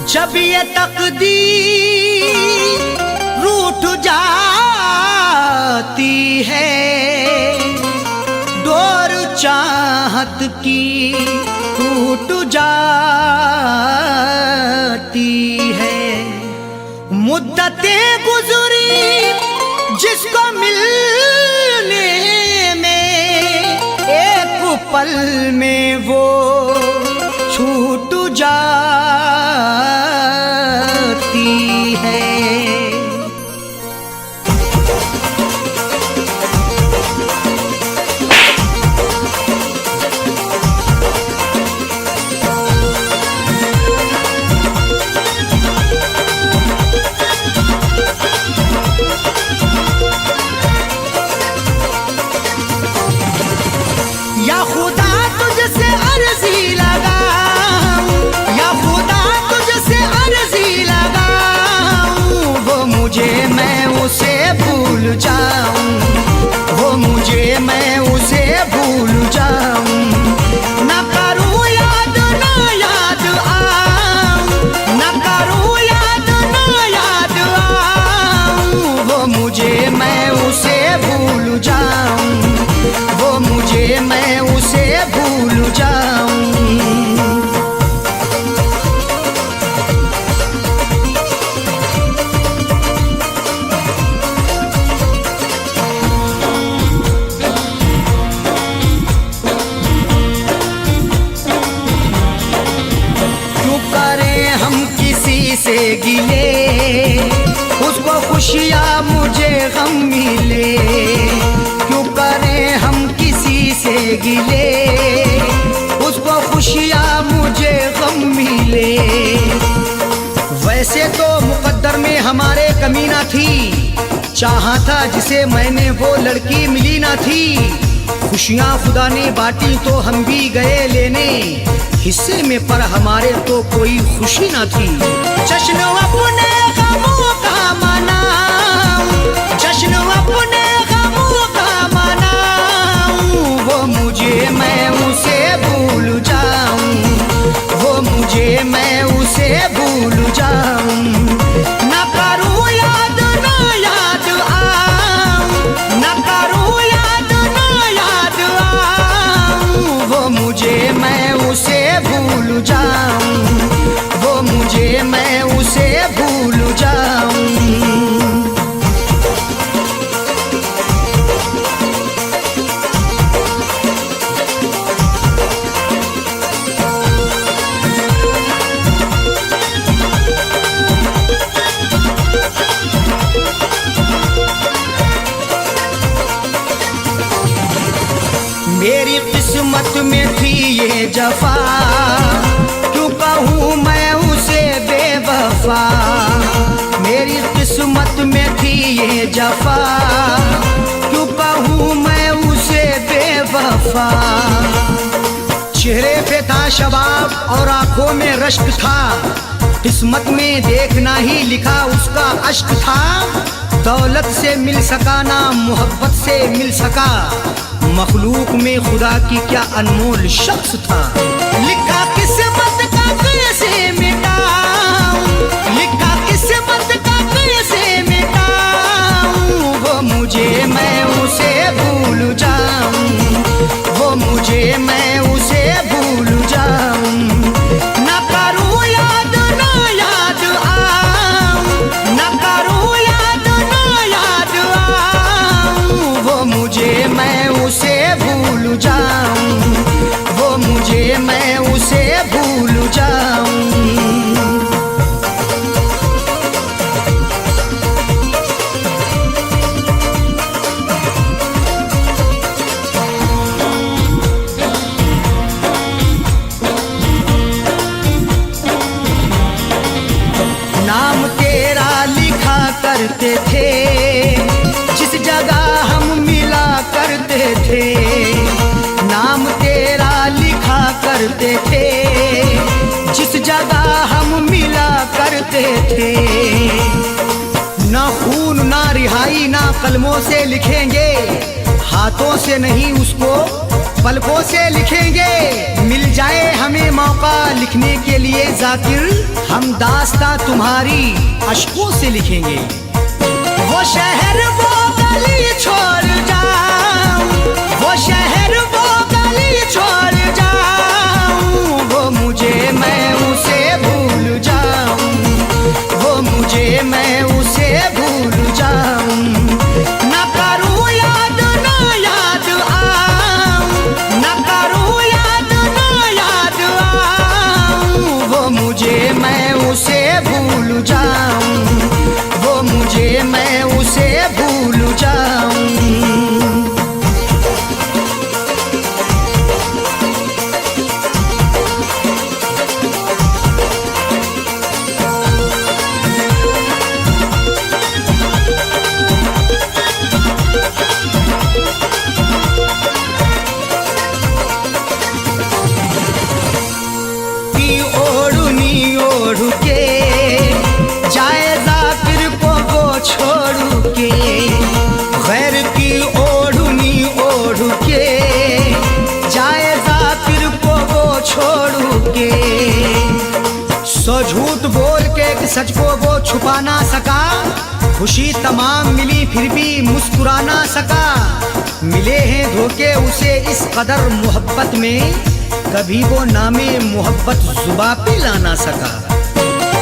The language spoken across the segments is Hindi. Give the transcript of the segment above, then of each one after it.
जब ये तकदीर रूठ जाती है, डोर चाहत की टूट जाती है। मुद्दतें गुजरी जिसको मिलने में, एक पल में वो छूट जाती है। या खुदा तुझसे अर्जी लगाऊं, या खुदा तुझसे अर्जी लगाऊं, वो मुझे मैं उसे भूल जाऊं, वो मुझे मैं उसे भूल जाऊं। ना करूं याद ना याद आऊं, ना करूं याद ना याद आऊं, वो मुझे मैं उसे भूल जाऊं, वो मुझे मैं उसे भूल जाऊं। क्यों करें हम किसी से गिले, उसको खुशियाँ मुझे गम मिले। क्यों करें हम किसी से गिले, उसको खुशियाँ मुझे गम मिले। वैसे तो मुकद्दर में हमारे कमी ना थी, चाहा था जिसे मैंने वो लड़की मिली ना थी। खुशियाँ खुदा ने बांटी तो हम भी गए लेने, हिस्से में पर हमारे तो कोई खुशी ना थी। जश्न अपने गमों का मनाऊं, जश्न अपने गमों का मनाऊं, वो मुझे मैं उसे भूल जाऊं, वो मुझे मैं उसे भूल जाऊं। ना करूं याद ना याद आऊं, ना करूं याद ना याद आऊं, वो मुझे मैं उसे भूल जाऊं, वो मुझे मैं उसे भूल जाऊं। मेरी किस्मत में थी ये जफा, क्यों कहूँ मैं उसे बेवफा। मेरी किस्मत में थी ये जफा, क्यों कहूँ मैं उसे बेवफा। चेहरे पे था शबाब और आंखों में रश्क था, किस्मत में देखना ही लिखा उसका अश्क था। दौलत से मिल सका ना मोहब्बत से मिल सका, मखलूक में खुदा की क्या अनमोल शख्स था। लिखा किस्मत का कैसे मिटाऊं, लिखा किस्मत का कैसे मिटाऊं, वो मुझे मैं उसे भूल जाऊं, वो मुझे मैं उसे भूल जाऊं। ना करूं याद ना याद आऊं, ना करूं याद ना याद आऊं, वो मुझे मैं उसे भूल जाऊं, वो मुझे मैं उसे भूल जाऊं। नाम तेरा लिखा करते थे, जिस जगह हम मिला करते थे। नाम तेरा लिखा करते थे, जिस जगह हम मिला करते थे। ना खून ना रिहाई ना कलमों से लिखेंगे, हाथों से नहीं उसको पलकों से लिखेंगे। मिल जाए हमें मौका लिखने के लिए जाकिर, हम दास्तां तुम्हारी अश्कों से लिखेंगे। वो शहर वो गली छोड़ जाऊं, वो शहर वो गली छोड़ जाऊं, वो मुझे मैं उसे भूल जाऊं, वो मुझे मैं उसे भूल जाऊं। ना करूं याद ना याद आऊं, ना करूं याद ना याद आऊं, वो मुझे मैं उसे भूल जाऊं, वो मुझे मैं उसे भूल जाऊं। झूठ बोल के सच को वो छुपा ना सका, खुशी तमाम मिली फिर भी मुस्कुरा ना सका। मिले हैं धोखे उसे इस कदर मोहब्बत में, कभी वो नामे मोहब्बत जुबां पे ला ना सका।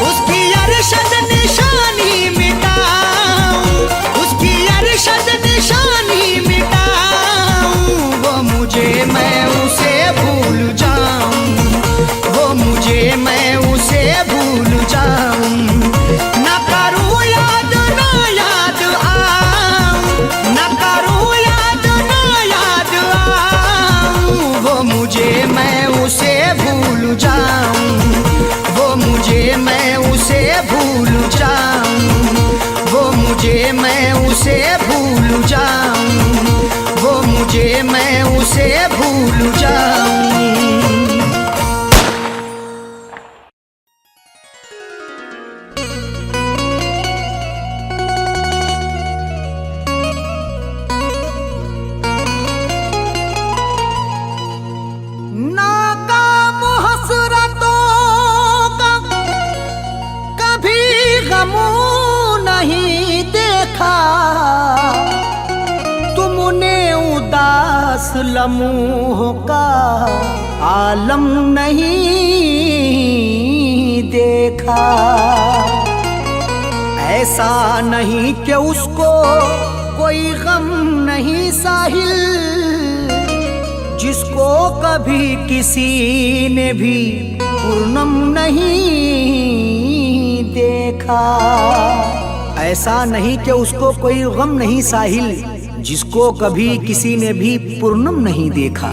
उसकी अरशद निशानी मिटाऊं, उसकी अरशद निशानी मिटाऊं, वो मुझे मैं उसे भूल जाऊं, वो मुझे मैं उसे भूल जाऊं। ना करूं याद ना याद आऊं, ना करूं याद ना याद आऊं, वो मुझे मैं उसे भूल जाऊं, वो मुझे मैं उसे भूल जाऊं, वो मुझे मैं उसे भूल जाऊं, वो मुझे मैं उसे भूल जाऊं। नहीं देखा तुमने उदास लम्हों का आलम नहीं देखा। ऐसा नहीं कि उसको कोई गम नहीं साहिल, जिसको कभी किसी ने भी पूर्णम नहीं देखा। ऐसा नहीं कि उसको कोई गम नहीं साहिल, जिसको कभी किसी ने भी पूर्णम नहीं देखा।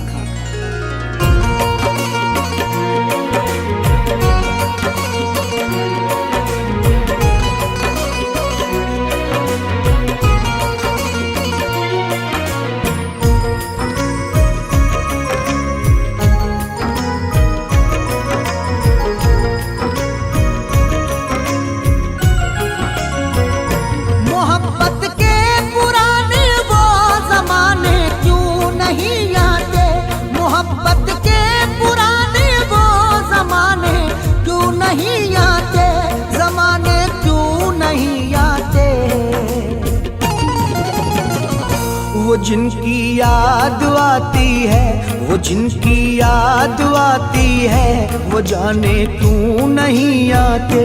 वो जिनकी याद आती है, वो जिनकी याद आती है, वो जाने क्यों नहीं आते।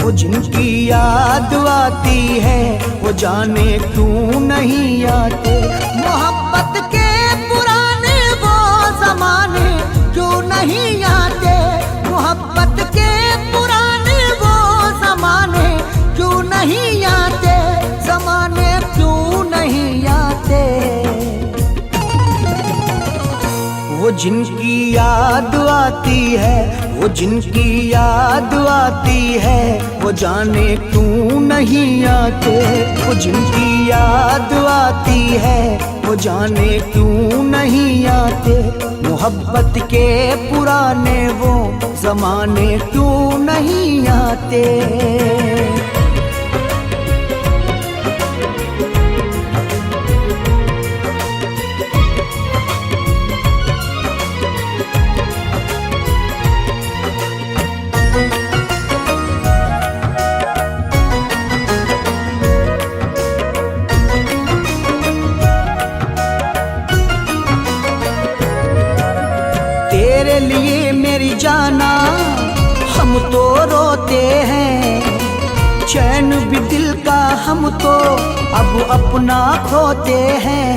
वो जिनकी याद आती है, वो जाने क्यों नहीं आते। मोहब्बत के पुराने वो जमाने क्यों नहीं आते। मोहब्बत के पुराने वो जमाने क्यों नहीं आते। जमाने क्यों नहीं आते। वो जिनकी याद आती है, वो जिनकी याद आती है, वो जाने क्यों नहीं आते। वो जिनकी याद आती है, वो जाने क्यों नहीं आते। मोहब्बत के पुराने वो जमाने क्यों नहीं आते। चैन भी दिल का हम तो अब अपना खोते हैं।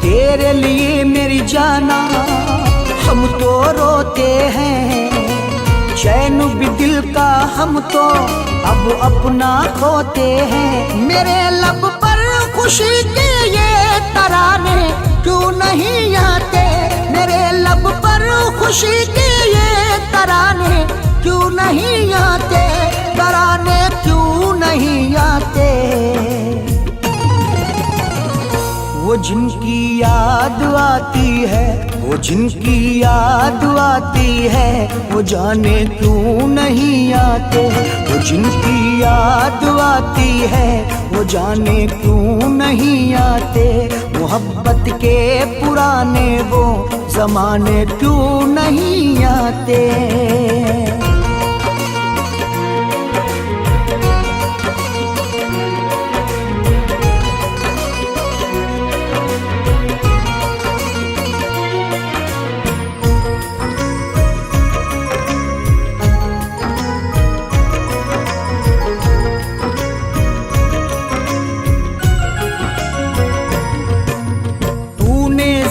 तेरे लिए मेरी जाना हम तो रोते हैं। चैन भी दिल का हम तो अब अपना खोते हैं। मेरे लब पर खुशी के ये तराने क्यों नहीं आते? मेरे लब पर खुशी के ये तराने क्यों नहीं आते? तराने क्यों नहीं आते? वो जिनकी याद आती है, वो जिनकी याद आती है, वो जाने क्यों नहीं आते? वो जिनकी याद आती है, वो जाने क्यों नहीं आते? मोहब्बत के पुराने वो ज़माने क्यों नहीं आते?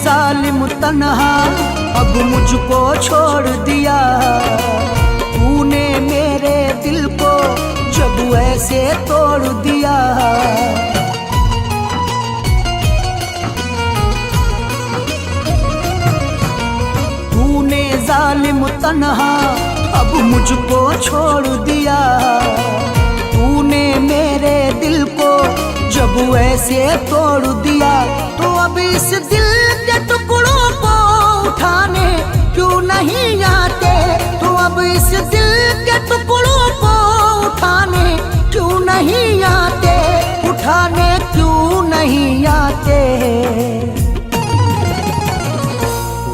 जालिम तन्हा अब मुझको छोड़ दिया। तूने मेरे दिल को जब ऐसे तोड़ दिया। तूने जालिम तन्हा अब मुझको छोड़ दिया। तूने मेरे दिल को जब ऐसे तोड़ दिया, तो अब इस दिल के टुकड़ों को उठाने क्यों नहीं आते? तो अब इस दिल के टुकड़ों को उठाने क्यों नहीं आते? उठाने क्यों नहीं आते?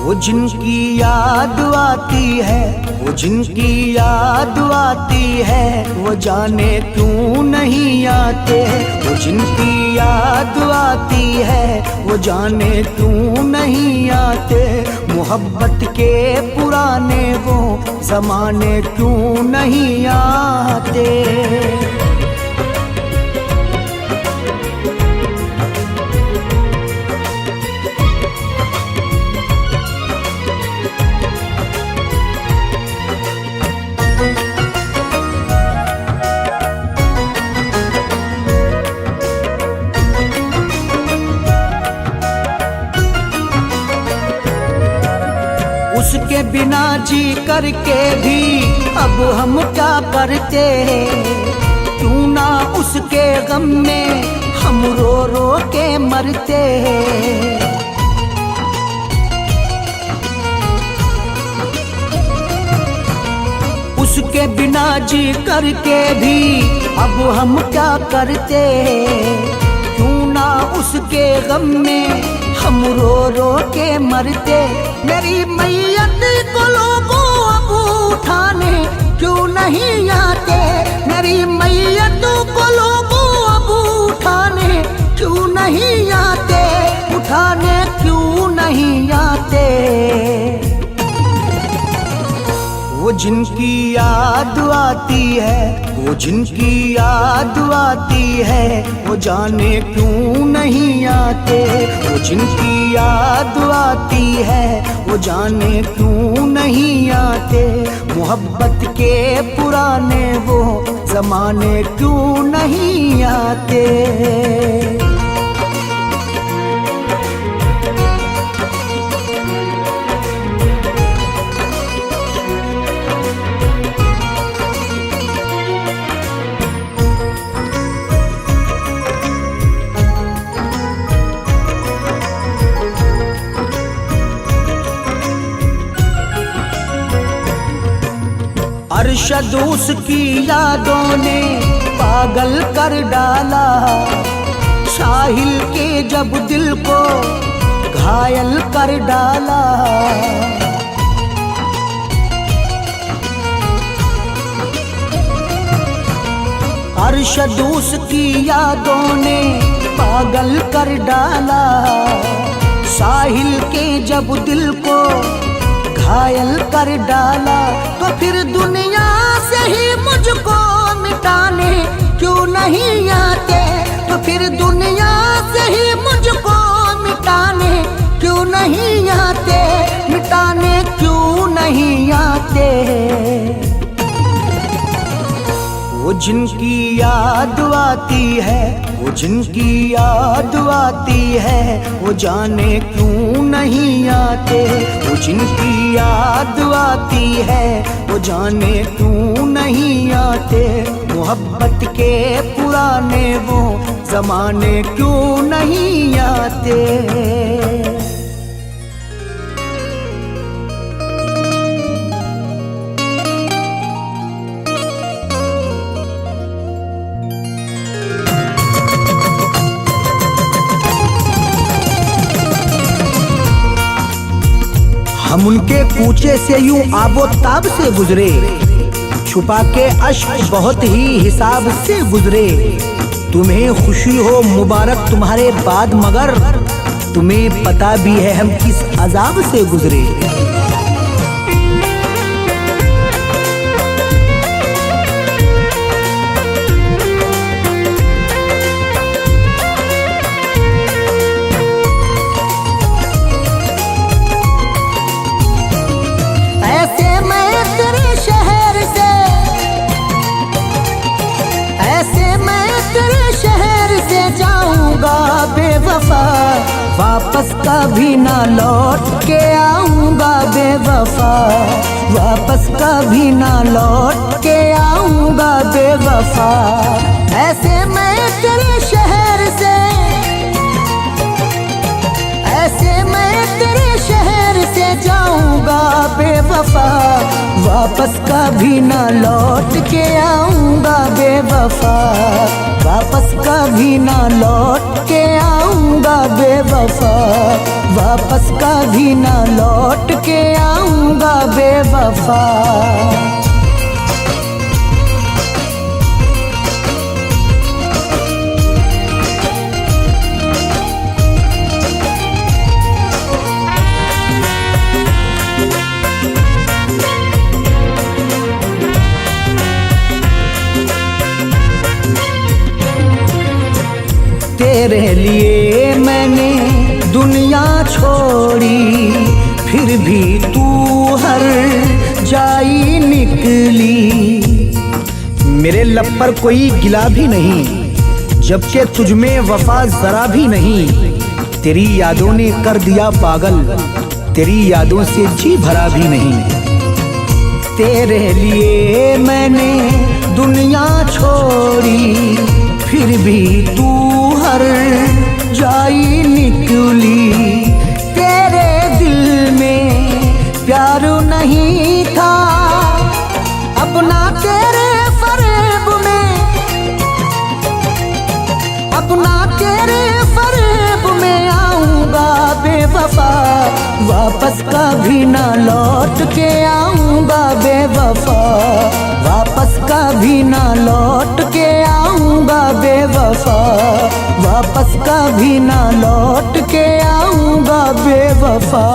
वो जिनकी याद आती है, वो जिनकी याद आती है, वो जाने क्यों नहीं आते? वो जिनकी याद आती है, वो जाने क्यों नहीं आते? मोहब्बत के पुराने वो ज़माने क्यों नहीं आते? उसके बिना जी करके भी अब हम क्या करते? क्यों ना उसके गम में हम रो रो के मरते? उसके बिना जी करके भी अब हम क्या करते? क्यों ना उसके गम में हम रो रो के मरते? मेरी मैयत को लोगों अब उठाने क्यों नहीं आते? मेरी मैयत को लोगों अब उठाने क्यों नहीं आते? उठाने क्यों नहीं आते? वो जिनकी याद आती है, वो जिनकी याद आती है, वो जाने क्यों नहीं आते? वो जिनकी याद आती है, वो जाने क्यों नहीं आते? मोहब्बत के पुराने वो ज़माने क्यों नहीं आते? अरशद उसकी यादों ने पागल कर डाला। साहिल के जब दिल को घायल कर डाला। अरशद उसकी यादों ने पागल कर डाला। साहिल के जब दिल को घायल कर डाला, तो फिर दुनिया से ही मुझको मिटाने क्यों नहीं आते, तो फिर दुनिया से ही मुझको मिटाने क्यों नहीं आते, मिटाने क्यों नहीं आते। वो जिनकी याद आती है, वो जिनकी याद आती है, वो जाने क्यों नहीं आते, वो जिनकी याद आती है, वो जाने क्यों नहीं आते। मोहब्बत के पुराने वो जमाने क्यों नहीं आते। हम उनके कूचे से यूं आबो ताब से गुजरे, छुपा के अश्क बहुत ही हिसाब से गुजरे। तुम्हें खुशी हो मुबारक तुम्हारे बाद, मगर तुम्हें पता भी है हम किस अजाब से गुजरे। बेवफा वापस कभी ना लौट के आऊंगा, बेवफा वापस कभी ना लौट के आऊंगा, बेवफा। ऐसे मैं तेरे शहर से, ऐसे मैं तेरे शहर से जाऊंगा, बेवफा वापस कभी ना लौट के आऊंगा, बेवफा वापस कभी ना लौट के आऊंगा, बेवफा वापस कभी ना लौट के आऊंगा, बेवफा। तेरे लिए मैंने दुनिया छोड़ी, फिर भी तू हर जाई निकली। मेरे लब पर कोई गिला भी नहीं, जबकि तुझमें वफा जरा भी नहीं। तेरी यादों ने कर दिया पागल, तेरी यादों से जी भरा भी नहीं। तेरे लिए मैंने दुनिया छोड़ी, फिर भी तू हर जाई निकली। तेरे दिल में प्यार नहीं था, अपना तेरे फरेब में, अपना तेरे फरेब में आऊंगा, बेवफा वापस कभी ना लौट के आऊंगा, बेवफा वापस कभी ना लौट के आऊंगा, बेवफा वापस कभी ना लौट के आऊंगा, बेवफा।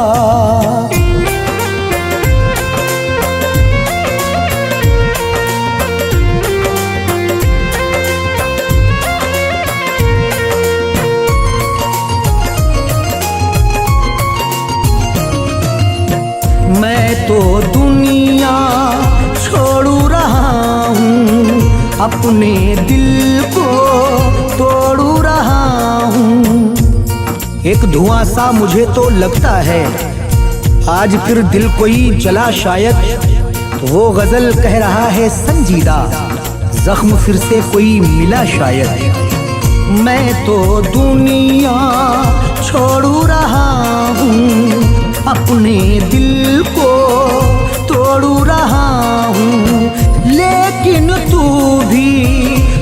मैं तो दुनिया छोड़ू रहा हूँ, अपने दिल को तोड़ू रहा हूँ। एक धुआं सा मुझे तो लगता है, आज फिर दिल कोई जला शायद। वो गजल कह रहा है संजीदा, जख्म फिर से कोई मिला शायद। मैं तो दुनिया छोड़ू रहा हूँ, अपने दिल को तोड़ू रहा हूँ। लेकिन तू भी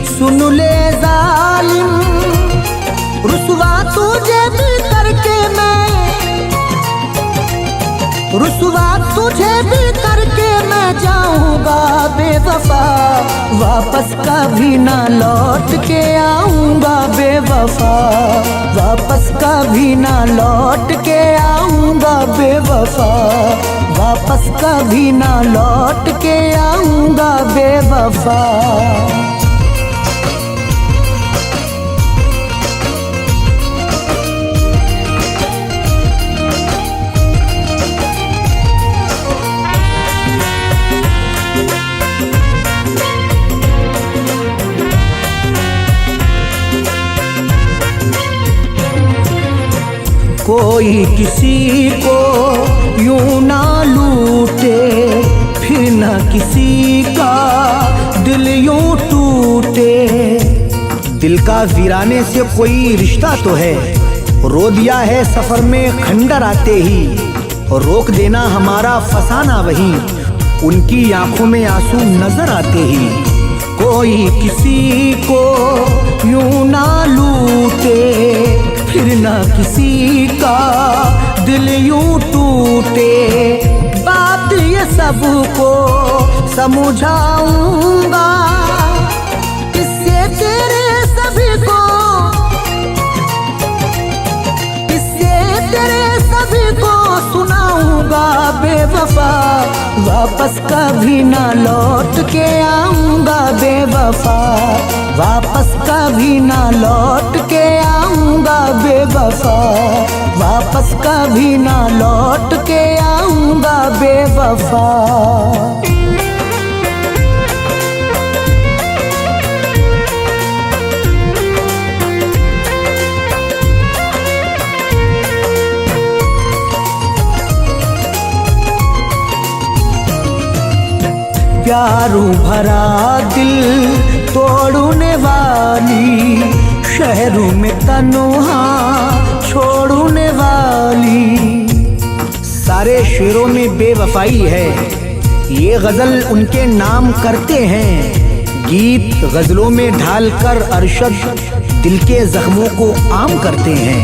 सुन ले जालिम, रुसवा तुझे भी करके मैं, रुसवा तुझे भी करके मैं जाऊंगा, बेवफा वापस कभी ना लौट के आऊंगा, बेवफा वापस कभी ना लौट के आऊंगा, बेवफा वापस कभी ना लौट के आऊंगा बेवफा। कोई किसी को यूं ना लूटे, फिर न किसी का दिल यूं टूटे। दिल का वीराने से कोई रिश्ता तो है, रो दिया है सफर में खंडर आते ही। रोक देना हमारा फसाना वहीं, उनकी आंखों में आंसू नजर आते ही। कोई किसी को यूं ना लूटे, फिर न किसी का दिल यूं टूटे। बात ये सबको समझाऊंगा, किससे तेरे सभी को, किससे तेरे सभी को सुनाऊंगा बेवफा। वापस कभी ना लौट के आऊंगा बेवफा, वापस कभी ना लौट के आऊंगा बेवफा, वापस कभी ना लौट के आऊंगा बेवफा। प्यारू भरा दिल तोड़ने वाली, शहरों में तन्हा छोड़ने वाली। सारे शेरों में बेवफाई है, ये गजल उनके नाम करते हैं। गीत गजलों में ढालकर अरशद दिल के जख्मों को आम करते हैं।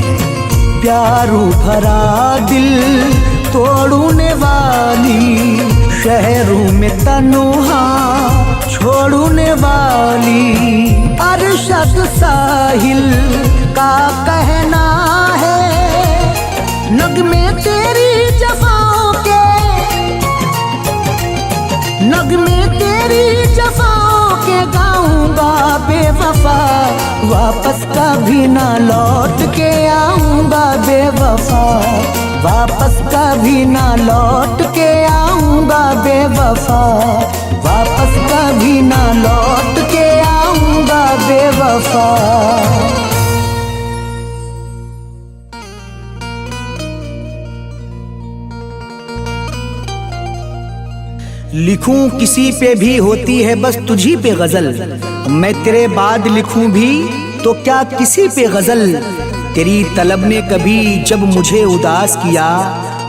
प्यारू भरा दिल तोड़ने वाली, शहरों में तन्हा छोड़ने वाली। अरशद साहिल का कहना है, नगमे तेरी जफाओं के, नगमे तेरी जफाओं के गाऊंगा बेवफा। वापस कभी ना लौट के आऊंगा बेवफा, वापस कभी ना लौट के आऊंगा बेवफा, वापस कभी ना लौट के आऊंगा बेवफा। लिखूं किसी पे भी होती है बस तुझी पे गजल, मैं तेरे बाद लिखूं भी तो क्या किसी पे गजल। तेरी तलब ने कभी जब मुझे उदास किया,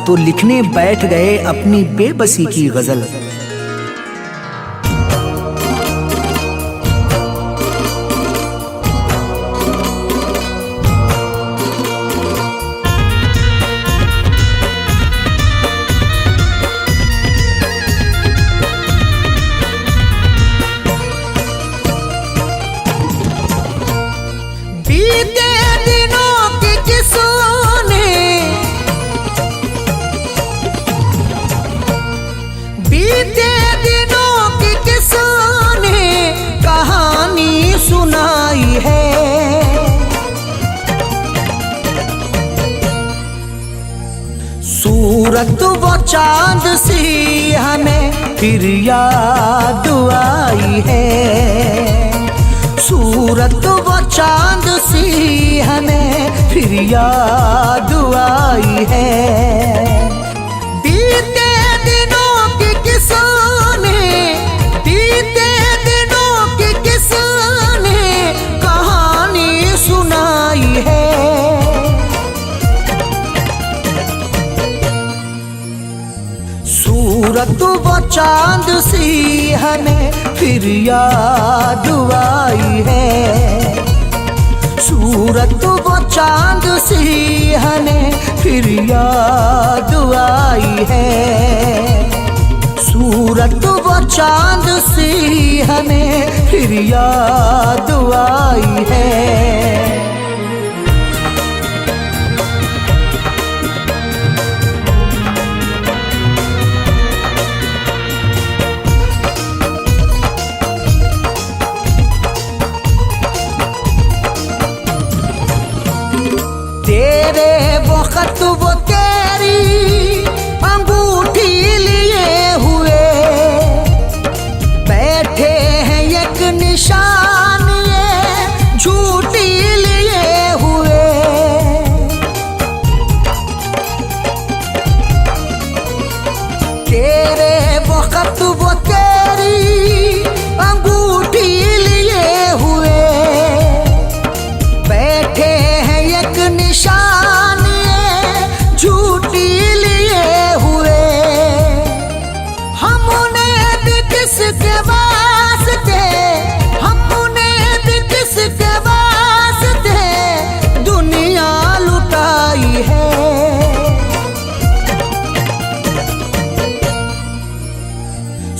तो लिखने बैठ गए अपनी बेबसी की गजल। बीते दिनों की किसने, बीते दिनों की किसने कहानी सुनाई है। सूरत वो चांद सी हमें फिर याद आई है, सूरत वो चांद सी हमें फिर याद आई है। बीते दिनों की किसने, बीते दिनों की किसने कहानी सुनाई है। सूरत वो चांद सी हमें फिर याद आई है, सूरत वो चांद सी हमें फिर याद आई है। सूरत वो चांद सी हमें फिर याद आई है। तेरे वक्त वो तेरी अंगूठी लिए हुए बैठे हैं एक निशान झूठी लिए हुए। हमने भी किसके वास्ते, हमने भी किसके वास्ते दुनिया लुटाई है।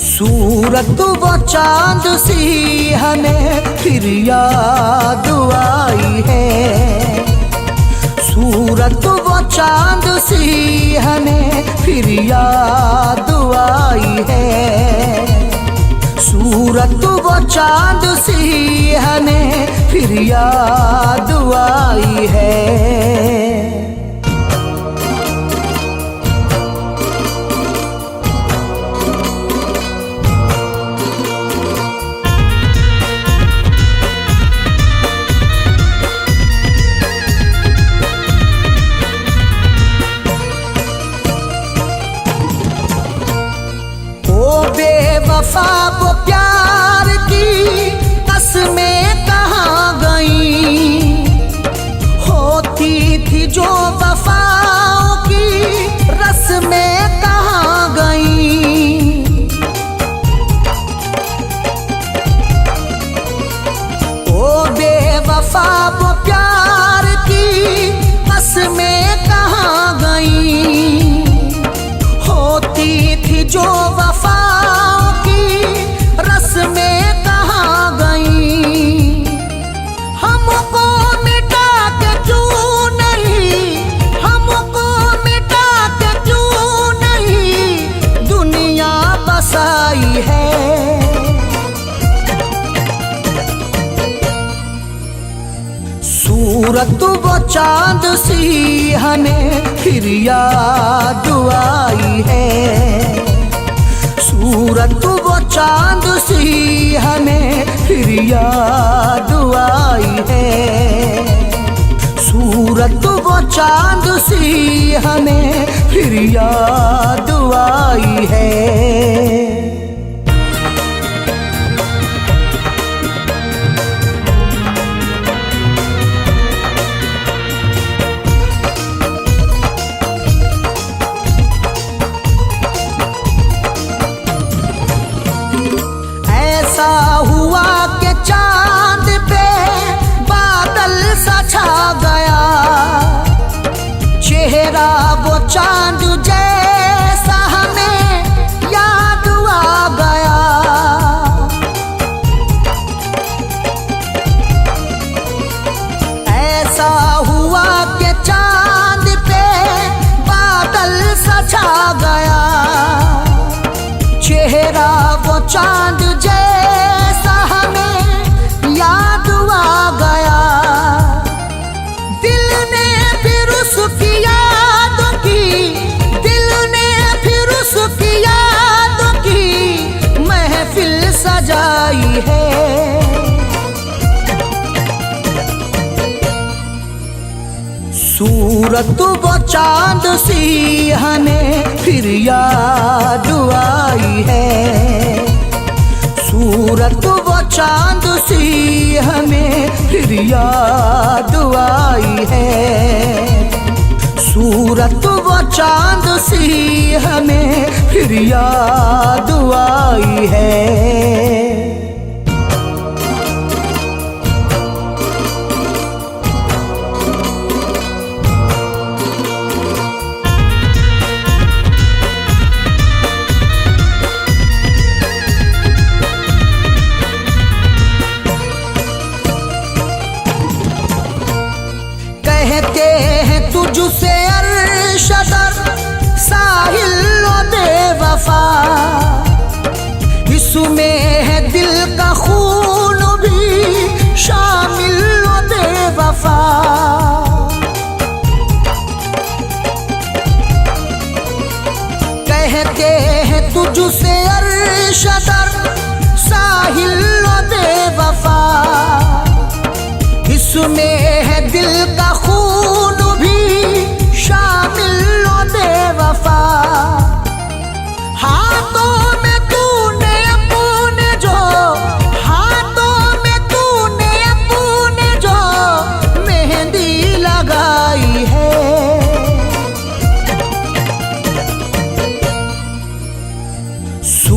सूरत वो चांद सी हमें फिर याद आई है। सूरत वो चांद सी हमें फिर याद आई है। सूरत वो चांद सी हमें फिर याद आई है। बेवफा वो प्यार की कसमें कहाँ गई, होती थी जो वफाओं की रस्में कहाँ गई। ओ बेवफा वो प्यार की कसमें कहाँ गई, होती थी जो वफाओं की रस्में कहाँ गई। हमको मिटा के क्यों नहीं, हमको मिटा के क्यों नहीं दुनिया बसाई है। सूरत वो चांद सी हमें फिर याद आई है। सूरत वो चांद सी हमें फिर याद आई है। सूरत वो चांद सी हमें फिर याद आई है। ऐसा हुआ कि चांद पे बादल सा छा गया, चेहरा वो चांद जैसा हमें याद आ गया। ऐसा हुआ कि चांद पे बादल सा छा गया, चेहरा वो चांद जैसा हमें याद आ गया। दिल ने फिर उसकी यादों की, दिल ने फिर उसकी यादों की महफिल सजाई है। सूरत वो चांद सी हमें फिर याद आई है। सूरत वो चांद सी हमें फिर याद आई है। सूरत वो चांद सी हमें फिर याद आई है। कहते हैं तुझसे अरशदर साहिल व बेवफा, इसमें है दिल का खून भी शामिल व बेवफा। कहते हैं तुझसे अरशदर साहिल व बेवफा, इसमें है दिल का खून भी शामिल व बेवफा।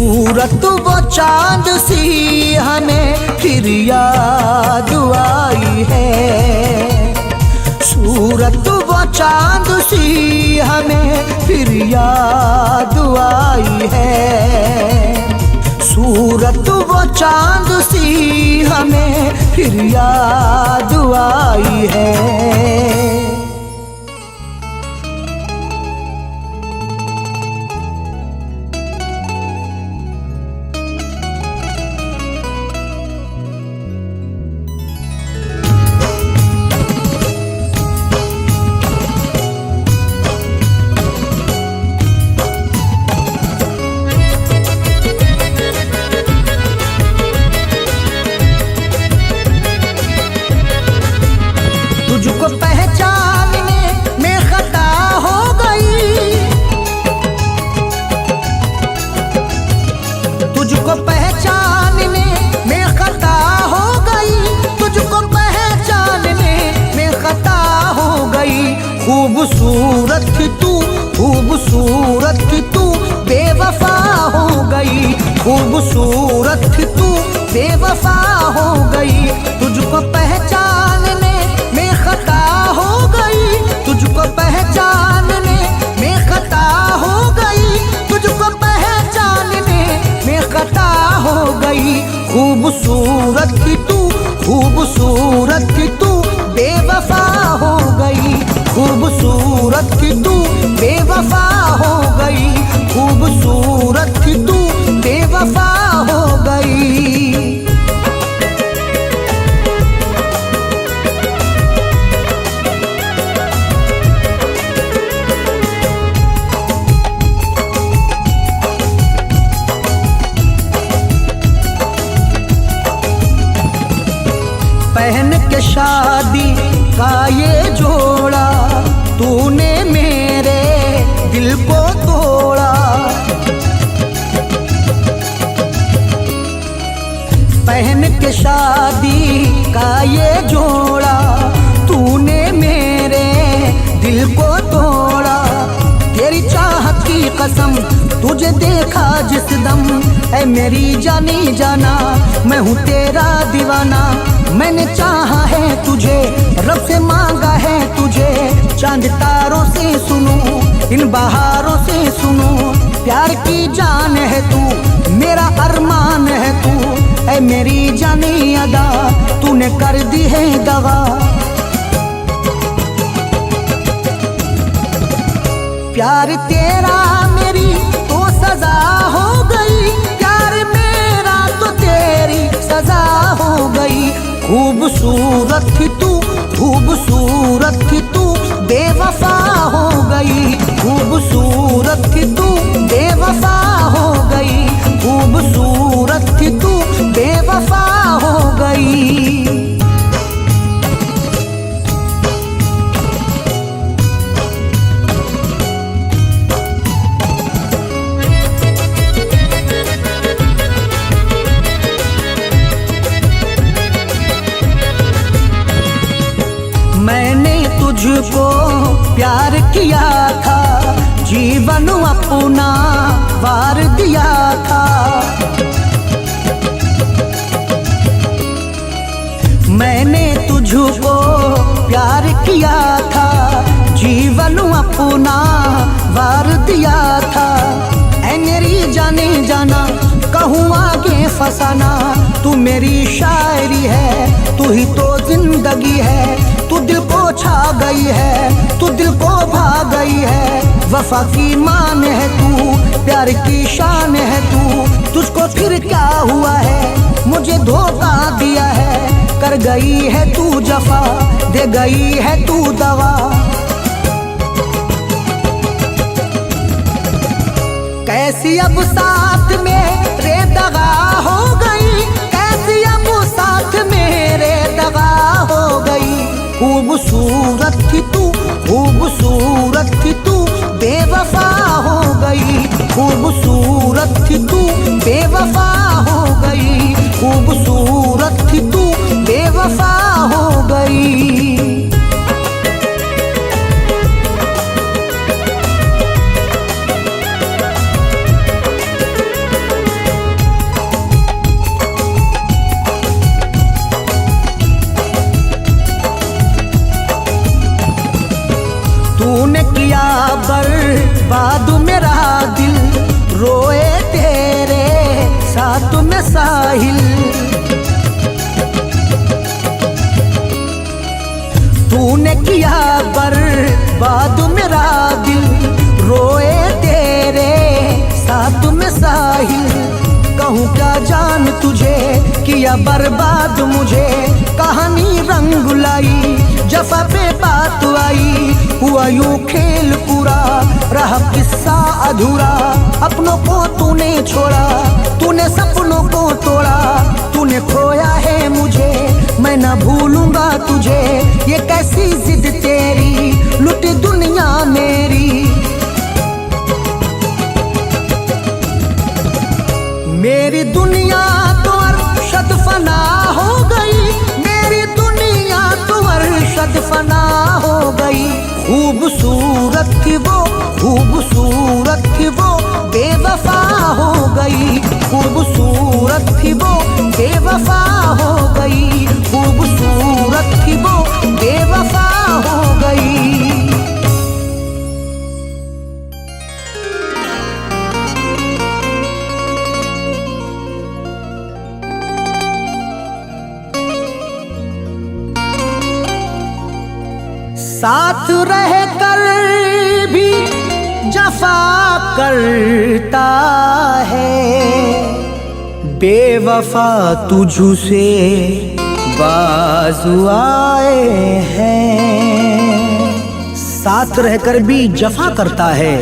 सूरत वो चांद सी हमें फिर याद आई है, सूरत वो चांद सी हमें फिर याद आई है, सूरत वो चांद सी हमें फिर याद आई है। तुझको पहचानने में खता हो गई, तुझको पहचानने में खता हो गई, तुझको पहचानने में खता हो गई। खूबसूरत थी तू, खूबसूरत थी तू, बेवफा हो गई, खूबसूरत थी तू, बेवफा हो गई। तुझको पहचानने में खता हो गई, तुझको पहचानने में खता हो गई, तुझको पहचानने में खता हो गई। खूबसूरत थी तू, खूबसूरत थी तू, बेवफा हो गई, खूबसूरत थी तू, बेवफा हो गई, खूबसूरत थी तू, बेवफा हो गई। पहन के शादी का ये जोड़ा तूने मेरे दिल को तोड़ा, पहन के शादी का ये जोड़ा तूने मेरे दिल को तोड़ा। तेरी चाहत की कसम तुझे देखा जिस दम, ऐ मेरी जानी जाना मैं हूँ तेरा दीवाना। मैंने चाहा है तुझे, रब से मांगा है तुझे, चांद तारों से सुनूं, इन बहारों से सुनूं। प्यार की जान है तू, मेरा अरमान है तू, ऐ मेरी जानी अदा तूने कर दी है दगा। प्यार तेरा मेरी तो सजा हो गई, प्यार मेरा तो तेरी सजा हो गई। खूबसूरत थी तू, खूबसूरत थी तू, बेवफा हो गई, खूबसूरत थी तू, बेवफा हो गई, खूबसूरत थी तू, बेवफा हो गई। मैंने तुझको प्यार किया था, जीवन अपना वार दिया था। मैंने तुझको प्यार किया था, जीवन अपना वार दिया था। ऐ मेरी जाने जाना कहूँ आगे फसाना, तू मेरी शायरी है, तू ही तो जिंदगी है। तू दिल को छा गई है, तू दिल को भा गई है। वफा की मान है तू, प्यार की शान है तू। तुझको फिर क्या हुआ है, मुझे धोखा दिया है। कर गई है तू जफा, दे गई है तू दवा। कैसी अब साथ मेरे दगा हो गई, कैसी अब साथ मेरे दगा हो गई। खूबसूरत थी तू, खूबसूरत थी तू, बेवफा हो गई। खूबसूरत थी तू, बेवफा हो गई। खूबसूरत थी तू, बेवफा हो गई। किया बर्बाद मुझे, कहानी रंग लाई, जफा पे बात आई, हुआ यूं खेल पूरा, रहा किस्सा अधूरा। अपनों को तूने छोड़ा, तूने सपनों को तोड़ा, तूने खोया है मुझे, मैं न भूलूंगा तुझे। ये कैसी जिद तेरी, लुटी दुनिया मेरी। मेरी दुनिया तो अरशद फना हो गई, मेरी दुनिया तो अरशद फना हो गई। खूबसूरत थी वो, खूबसूरत थी वो, बेवफा हो गई। खूबसूरत थी वो, बेवफा हो गई। खूबसूरत थी वो, बेवफा हो गई। साथ रह कर भी जफा करता है, बेवफा तुझसे बाज़ आए हैं। साथ रहकर भी जफा करता है,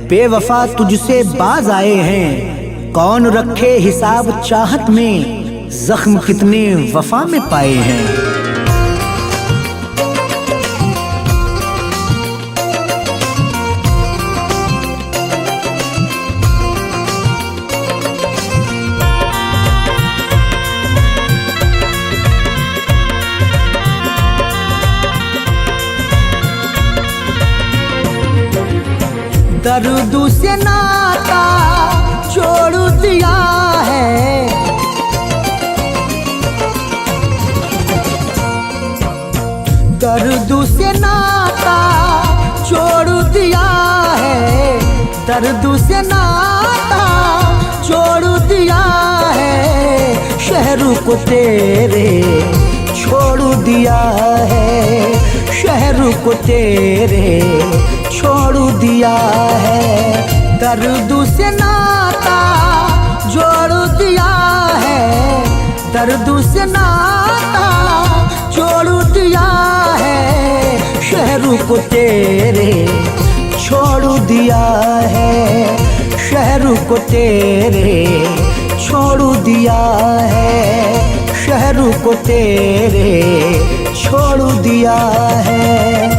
बेवफा तुझसे बाज आए हैं। कौन रखे हिसाब चाहत में, जख्म कितने वफा में पाए हैं। दर्द से नाता छोड़ दिया है, दर्द से नाता छोड़ दिया है, दर्द से नाता छोड़ दिया है। शहर को तेरे छोड़ दिया है, शहर को तेरे छोड़ दिया है। दर्द से नाता जोड़ दिया है, दर्द से नाता जोड़ दिया है। शहर को तेरे छोड़ दिया है, शहर को तेरे छोड़ दिया है। शहर को तेरे छोड़ दिया है।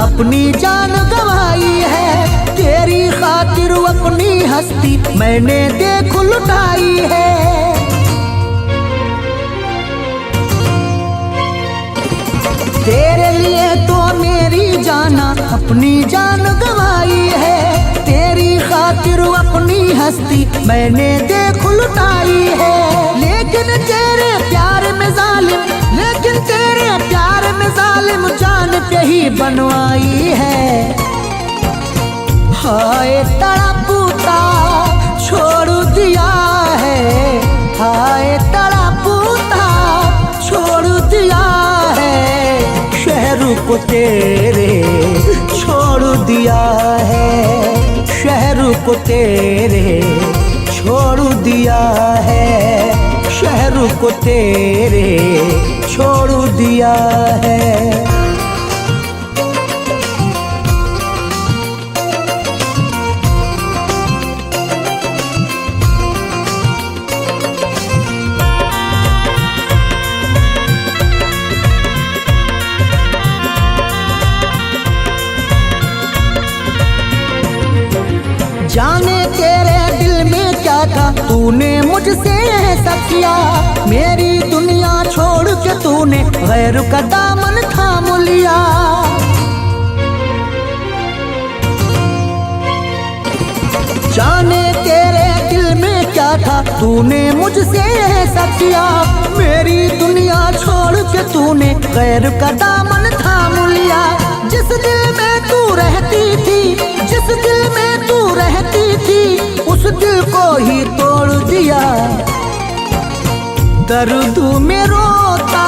अपनी जान गंवाई है, तेरी खातिर अपनी हस्ती मैंने देख लुटाई है। तेरे लिए तो मेरी जाना अपनी जान गंवाई है, तेरी खातिर अपनी हस्ती मैंने देख लुटाई है। लेकिन तेरे प्यार में जालिम, लेकिन तेरे प्यार में जालिम जान पे ही बनवाई है। हाय तड़पता छोड़ दिया है, हाय तड़पता छोड़ दिया है। शहर को तेरे छोड़ दिया है, शहर को तेरे छोड़ दिया है। शहर को तेरे छोड़ दिया है। जाने तेरे दिल में क्या था, तूने मुझसे ऐसा किया। मेरी दुनिया छोड़ के तूने गैर का दामन थाम लिया। जाने तेरे दिल में क्या था, तूने मुझसे ऐसा किया। मेरी दुनिया छोड़ के तूने गैर का दामन थाम लिया। जिस दिल में तू रहती थी, जिस दिल में तू रहती थी, उस दिल को ही तोड़ दिया। दर्द में रोता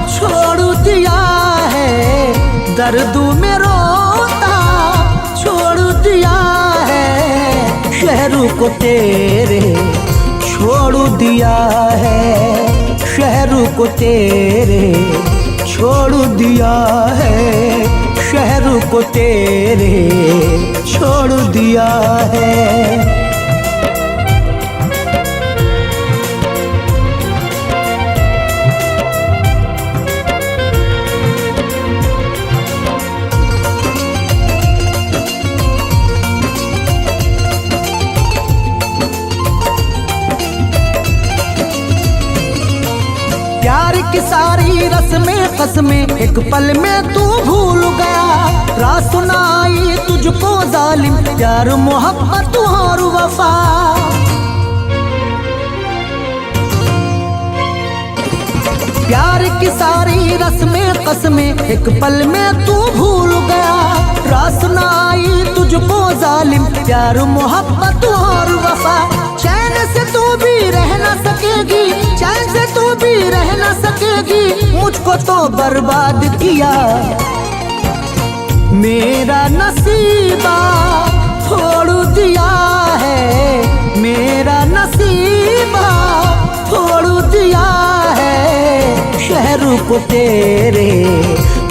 छोड़ दिया है, दर्द में रोता छोड़ दिया है, शहर को तेरे छोड़ दिया है, शहर को तेरे छोड़ दिया है, शहर को तेरे छोड़ दिया है। प्यार की सारी रस्में कसमें एक पल में तू भूल गया। रात सुनाई तुझको जालिम प्यार मोहब्बत और वफा। प्यार की सारी रस्में कसमें एक पल में तू भूल गया। रात सुनाई तुझको जालिम प्यार मोहब्बत और वफा। चैन से तू भी रह न सकेगी, चैन से तू भी रह न सकेगी, मुझको तो बर्बाद किया। मेरा नसीबा छोड़ दिया है, मेरा नसीबा छोड़ दिया है, शहर को तेरे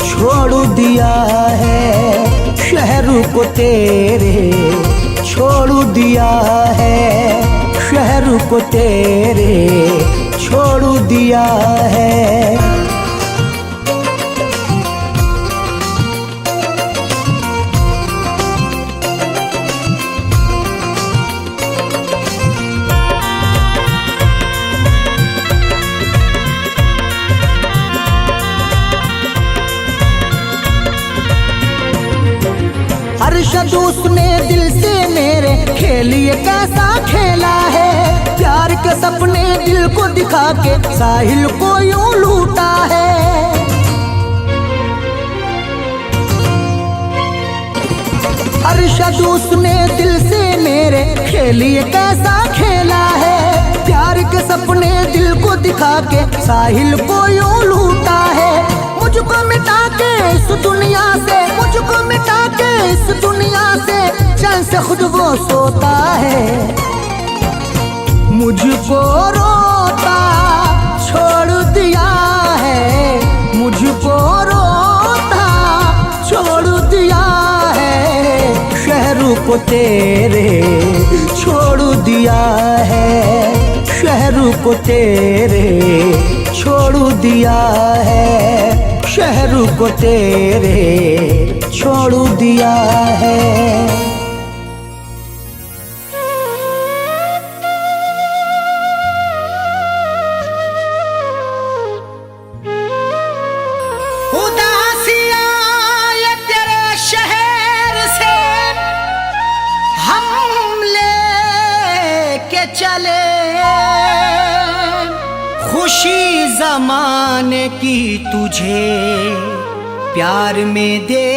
छोड़ दिया है, शहर को तेरे छोड़ दिया है, शहर को तेरे छोड़ दिया है। अरशद उसने दिल से मेरे खेलिए कैसा खेला है। प्यार के सपने दिल को दिखा के साहिल को यूं लूटा है। अरशद उसने दिल से मेरे खेलिए कैसा खेला है। प्यार के सपने दिल को दिखा के साहिल को यूं लूटा है। मुझको मिटा के इस दुनिया से, मुझको मिटा के इस दुनिया से, चैन से खुद वो सोता है। मुझको रोता छोड़ दिया है, मुझको रोता छोड़ दिया है, शहर को तेरे छोड़ दिया है, शहर को तेरे छोड़ दिया है, शहर को तेरे छोड़ दिया है। उदासियां ये तेरे शहर से हम लेके चले, खुशी जमाने की तुझे प्यार में दे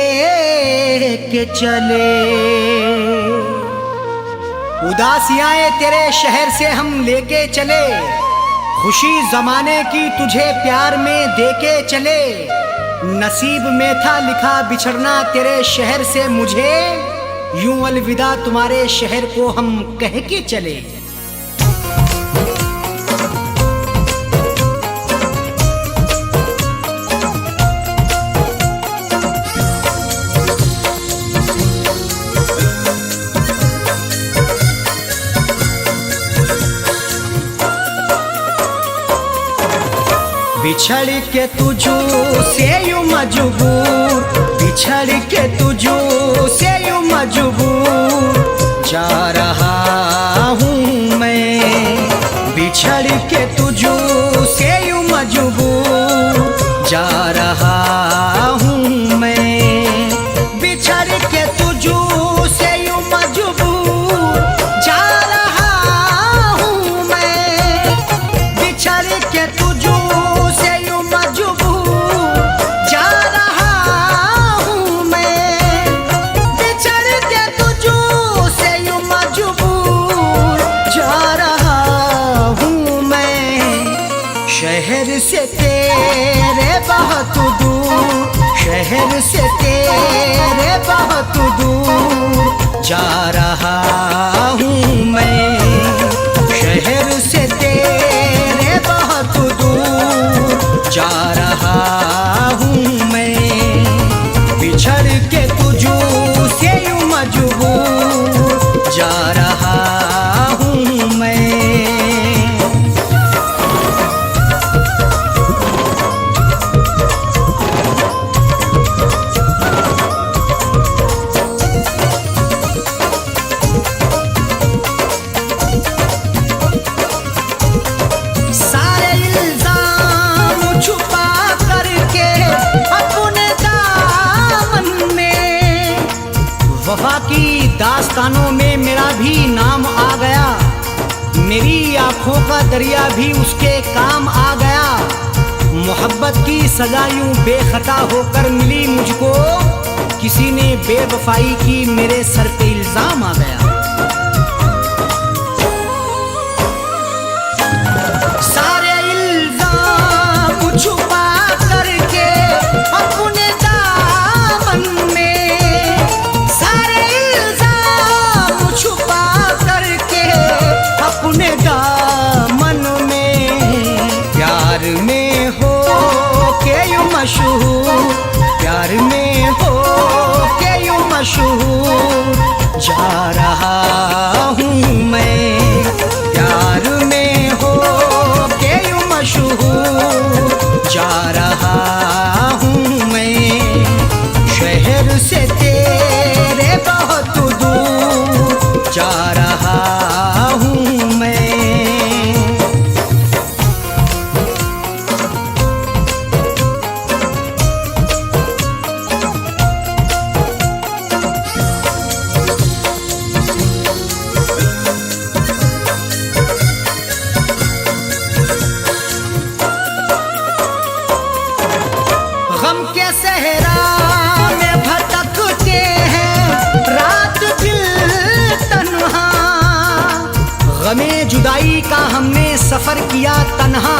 के चले। उदासियां तेरे शहर से हम लेके चले, खुशी जमाने की तुझे प्यार में दे के चले। नसीब में था लिखा बिछड़ना तेरे शहर से मुझे, यूं अलविदा तुम्हारे शहर को हम कह के चले। बिछड़ के तुझो से यूं मजबूर, बिछड़ के तुझो से यूं मजबूर जा रहा हूँ मैं। बिछड़ के तुझो से यूं मजबूर जा रहा हूँ मैं। बिछड़ के तुझो से यूं मजबूर जा रहा हूँ मैं। बिछड़ के तुझो शहर से तेरे बहुत दूर जा रहा हूँ मैं, शहर से तेरे बहुत दूर जा रहा हूँ मैं, बिछड़ के तुझू से यूं मजबूर जा रहा हूँ मैं। वफा की दास्तानों में मेरा भी नाम आ गया, मेरी आंखों का दरिया भी उसके काम आ गया। मोहब्बत की सजा यूं बेखता होकर मिली मुझको, किसी ने बेवफाई की मेरे सर पे इल्जाम आ गया। सारे इल्जाम छुपा करके अपने दामन में, सारे इल्जाम छुपा करके अपने दामन में, प्यार में हो के यूं मशहूर, प्यार में हो के यूं मशहूर जा रहा हूँ मैं, प्यार में हो के यूं मशहूर जा रहा हूँ मैं, शहर से तेरे बहुत दूर जा रहा हूँ मैं। गम के सहरा में भटकते हैं रात दिल तन्हा, गमे जुदाई का हमने सफर किया तन्हा,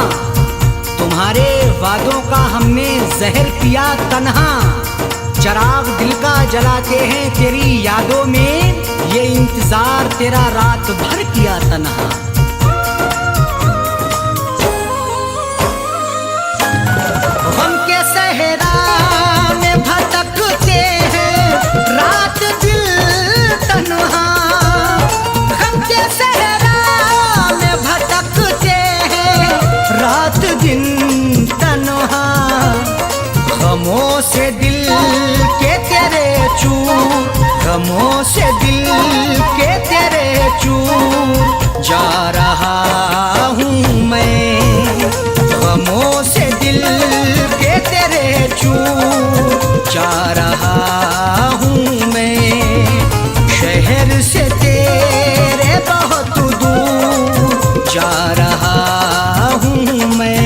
तुम्हारे वादों का हमने जहर पिया तन्हा, चराग दिल का जलाते हैं तेरी यादों में, ये इंतजार तेरा रात भर किया तन्हा। गम के सहरा में भटकते हैं रात दिल तन्हा, गम के सहरा में भटकते हैं रात दिन तन्हा, गमों से दिल के तेरे चूर, गमों से दिल के तेरे चूर जा रहा हूँ मैं, गमों से दिल के तेरे चूर जा रहा हूँ मैं, शहर से तेरे बहुत दूर जा रहा हूँ मैं।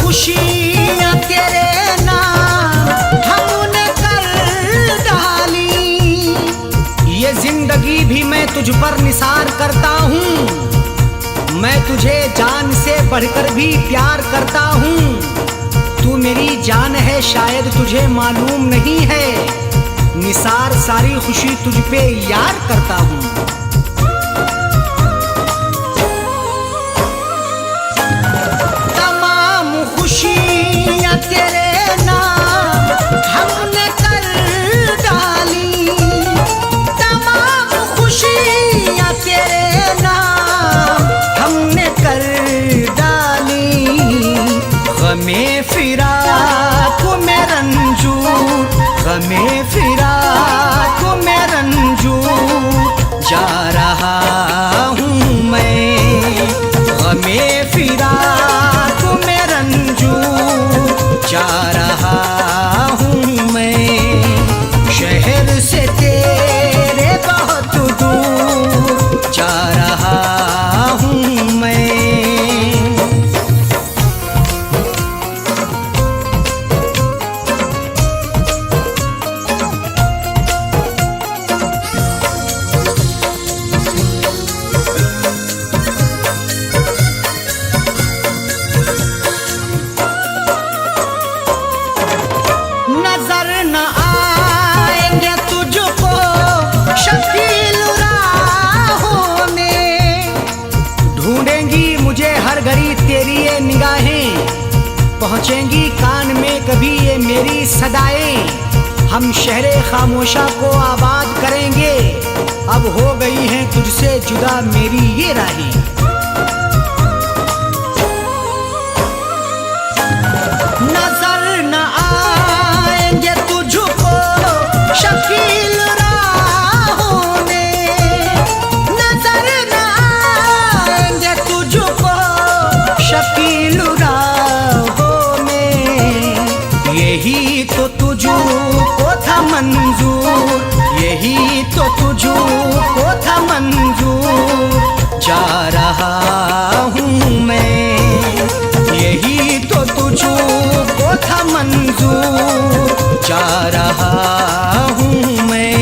खुशियाँ तेरे नाम हमने कर डाली, ये जिंदगी भी मैं तुझ पर निसार करता हूँ, मैं तुझे जान से बढ़कर भी प्यार करता हूँ, तू मेरी जान है शायद तुझे मालूम नहीं है, निसार सारी खुशी तुझ पे यार करता हूँ। खुशियाँ तेरे नाम हमने कर डाली, तमाम खुशियाँ तेरे नाम हमने कर डाली, गमे फिराक में रंजूर, गमे फिराक में रंजूर जा रहा हूँ मैं, गमे फिराक में जा रहा हूँ मैं, शहर से तेरे बहुत दूर जा रहा हूँ मैं। पहुंचेंगी कान में कभी ये मेरी सदाएं। हम शहरे खामोशा को आबाद करेंगे, अब हो गई हैं तुझसे जुदा मेरी ये राहें। नजर न आएंगे तुझको शकील राहों में, नजर न आएंगे तुझको शकील राहों में। यही तो तुझको था मंजूर, यही तो तुझको था मंजूर, जा रहा हूँ मैं। यही तो तुझको था मंजूर, जा रहा हूँ मैं।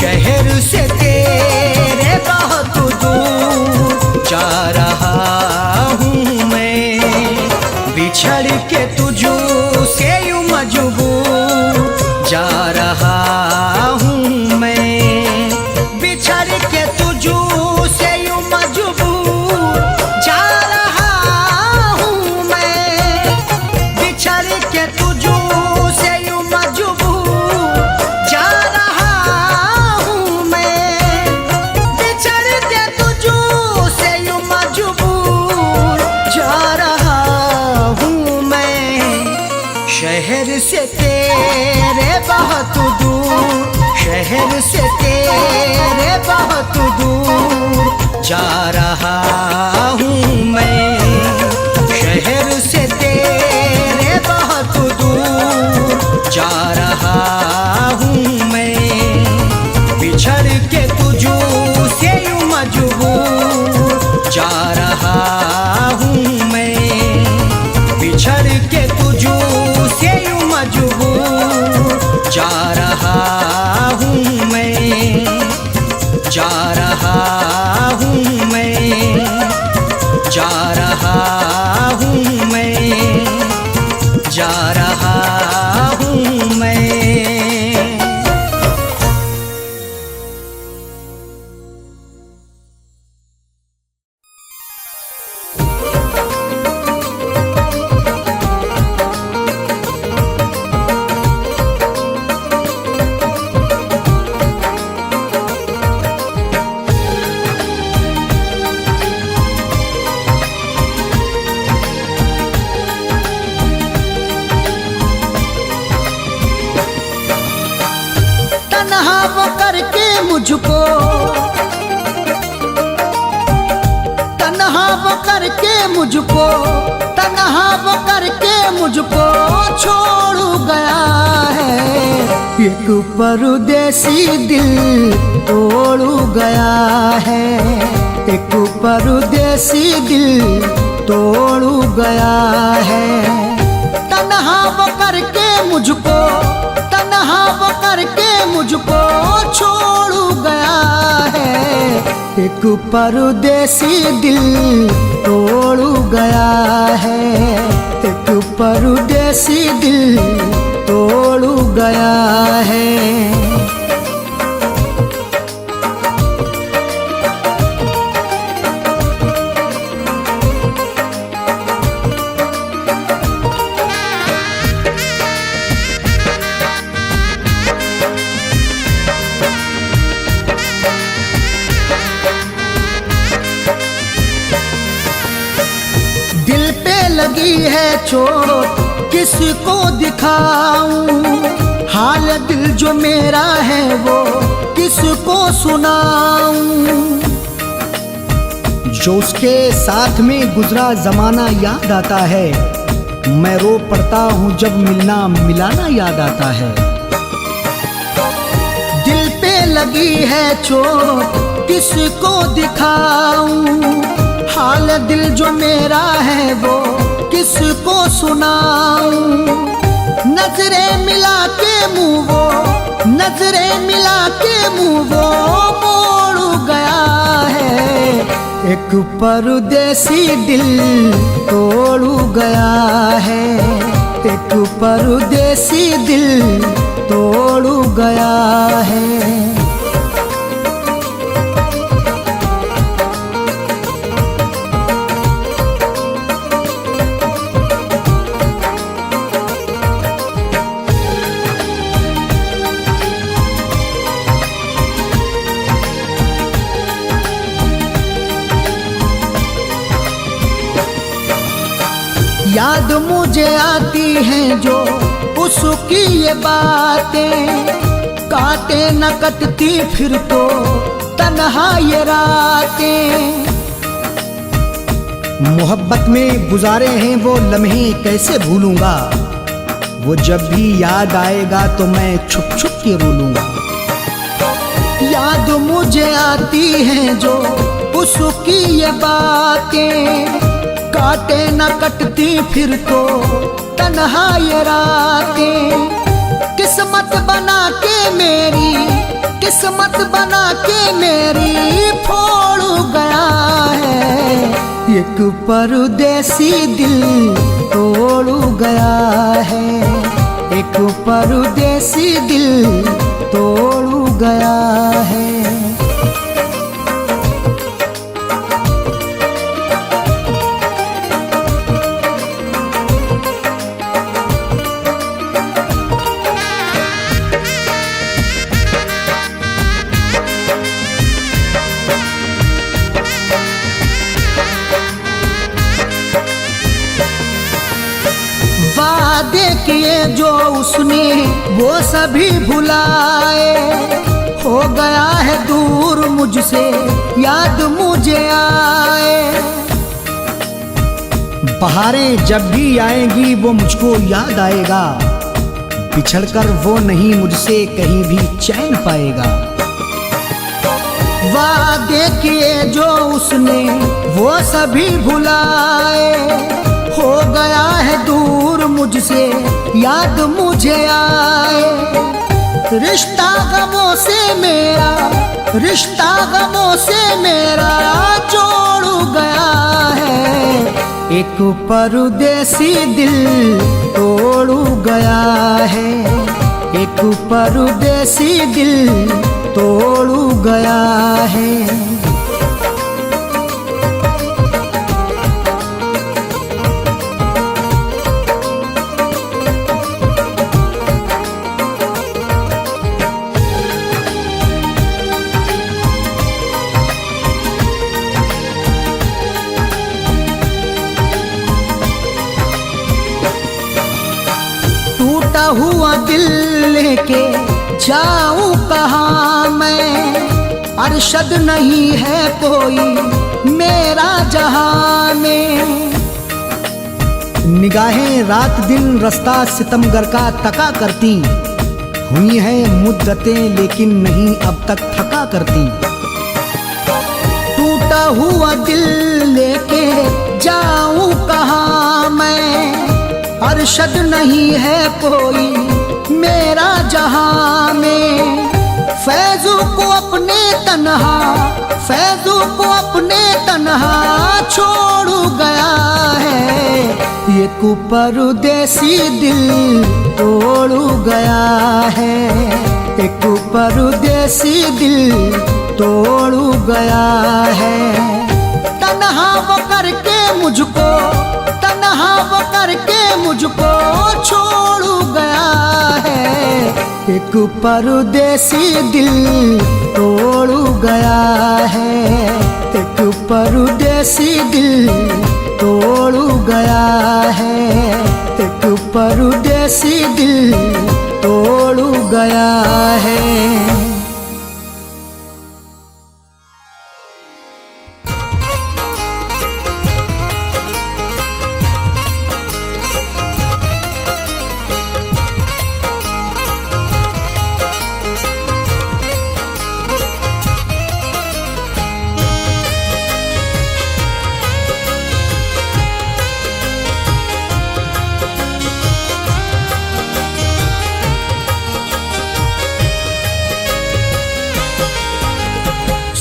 शहर से तेरे बहुत दूर जा रहा हूँ मैं। बिछड़ के तुझसे यूं मजबूर जा रहा हूँ मैं। बिछड़ के तुझसे यूं मजबूर जा रहा हूँ मैं। बिछड़ के तुझसे यूं मजबूर जा रहा हूँ मैं। बिछड़ के तुझसे यूं मजबूर जा रहा हूँ मैं। शहर से तेरे बहुत दूर, शहर से तेरे बहुत दूर जा रहा हूँ मैं। शहर से तेरे बहुत दूर जा रहा हूँ मैं। बिछड़ के तुझसे यूं मजबूर जा रहा हूँ मैं। बिछड़ के तुझसे यूं मजबूर जा रहा हूँ मैं। जा रहा हूँ मैं, जा रहा हूँ मैं, जा रहा हूँ मैं। तन्हा वो करके मुझको, तन्हा वो करके मुझको, तन्हा वो करके मुझको छोड़ गया है। एक परदेसी दिल तोड़ गया है। एक परदेसी दिल तोड़ गया है। तन्हा वो करके मुझको, तन्हा वो करके मुझको छोड़ गया है। एक परदेसी दिल तोड़ गया है। एक परदेसी दिल तोड़ गया है। दिल पे लगी है चोट किसको दिखाऊं। हाल दिल जो मेरा है वो किसको सुनाऊं। जो उसके साथ में गुजरा जमाना याद आता है। मैं रो पड़ता हूँ जब मिलना मिलाना याद आता है। दिल पे लगी है चोट किसको दिखाऊं। हाल दिल जो मेरा है वो किसको सुनाऊं। नजरें मिला के मुँह वो, नजरें मिला के मुँह वो मोड़ गया है। एक परदेसी दिल तोड़ गया है। एक परदेसी दिल तोड़ गया है। मुझे आती हैं जो उसकी ये बातें, काटे न कटती फिर तो तन्हा ये रातें। मोहब्बत में गुजारे हैं वो लम्हे कैसे भूलूंगा, वो जब भी याद आएगा तो मैं छुप छुप के रोलूंगा। याद मुझे आती हैं जो उसकी ये बातें, काटे न कटती फिर तो तन्हा ये रातें। किस्मत बना के मेरी, किस्मत बना के मेरी फोड़ गया है, एक परदेसी दिल तोड़ गया है, एक परदेसी दिल तोड़ गया है। वादे किए जो उसने वो सभी भुलाए, हो गया है दूर मुझसे याद मुझे आए। बहारें जब भी आएंगी वो मुझको याद आएगा, बिछड़कर वो नहीं मुझसे कहीं भी चैन पाएगा। वादे किए जो उसने वो सभी भुलाए, हो गया है दूर मुझसे याद मुझे आए। रिश्ता गमों से मेरा, रिश्ता गमों से मेरा जोड़ गया है, एक परदेसी दिल तोड़ गया है, एक परदेसी दिल तोड़ गया है। टूटा हुआ दिल लेके जाऊं कहाँ मैं, अरशद नहीं है कोई मेरा जहां में। निगाहें रात दिन रास्ता सितमगर का तका करती, हुई हैं मुद्दतें लेकिन नहीं अब तक थका करती। टूटा हुआ दिल लेके जाऊं कहाँ मैं, अरशद नहीं है कोई मेरा जहां में। फैजू को अपने तन्हा, फैजू को अपने तन्हा छोड़ गया है, एक परदेसी दिल तोड़ गया है, एक परदेसी दिल तोड़ गया है। तन्हा वो करके मुझको, तन्हा वो करके मुझको छोड़ गया है, एक परदेसी दिल तोड़ गया है, एक परदेसी दिल तोड़ गया है, एक परदेसी दिल तोड़ गया है।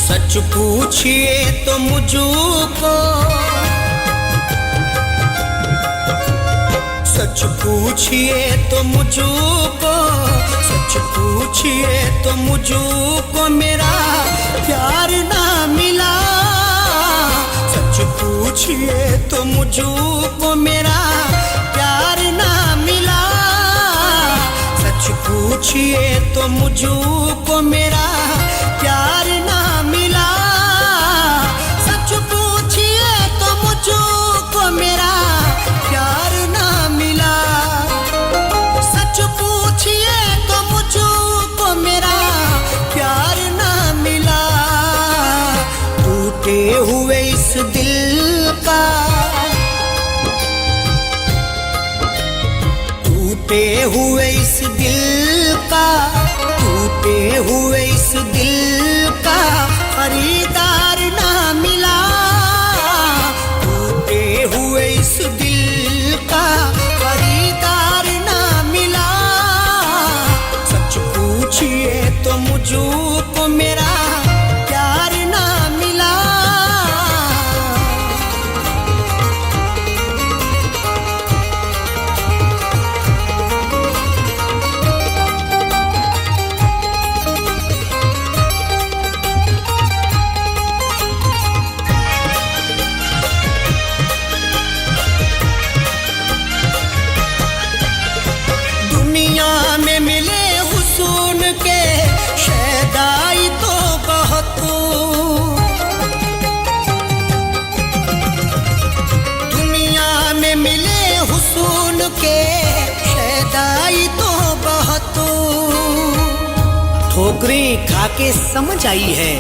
सच पूछिए तो मुझको, सच पूछिए तो मुझको, सच पूछिए तो मुझको मेरा प्यार ना मिला। सच पूछिए तो मुझको मेरा प्यार ना मिला। सच पूछिए तो मुझको मेरा प्यार ना मिला। सच पूछिए तो मुझको मेरा प्यार ना टूटे हुए इस दिल का, टूटे हुए इस दिल का खरीदार ना मिला, टूटे हुए इस दिल का खरीदार ना मिला। सच पूछिए तो मुझको मेरा प्यार ना मिला। दुनिया में मिले हुसून के शैदाई तो बहुत, दुनिया में मिले हुसून के शैदाई तो बहुत। ठोकरें खा के समझ आई है,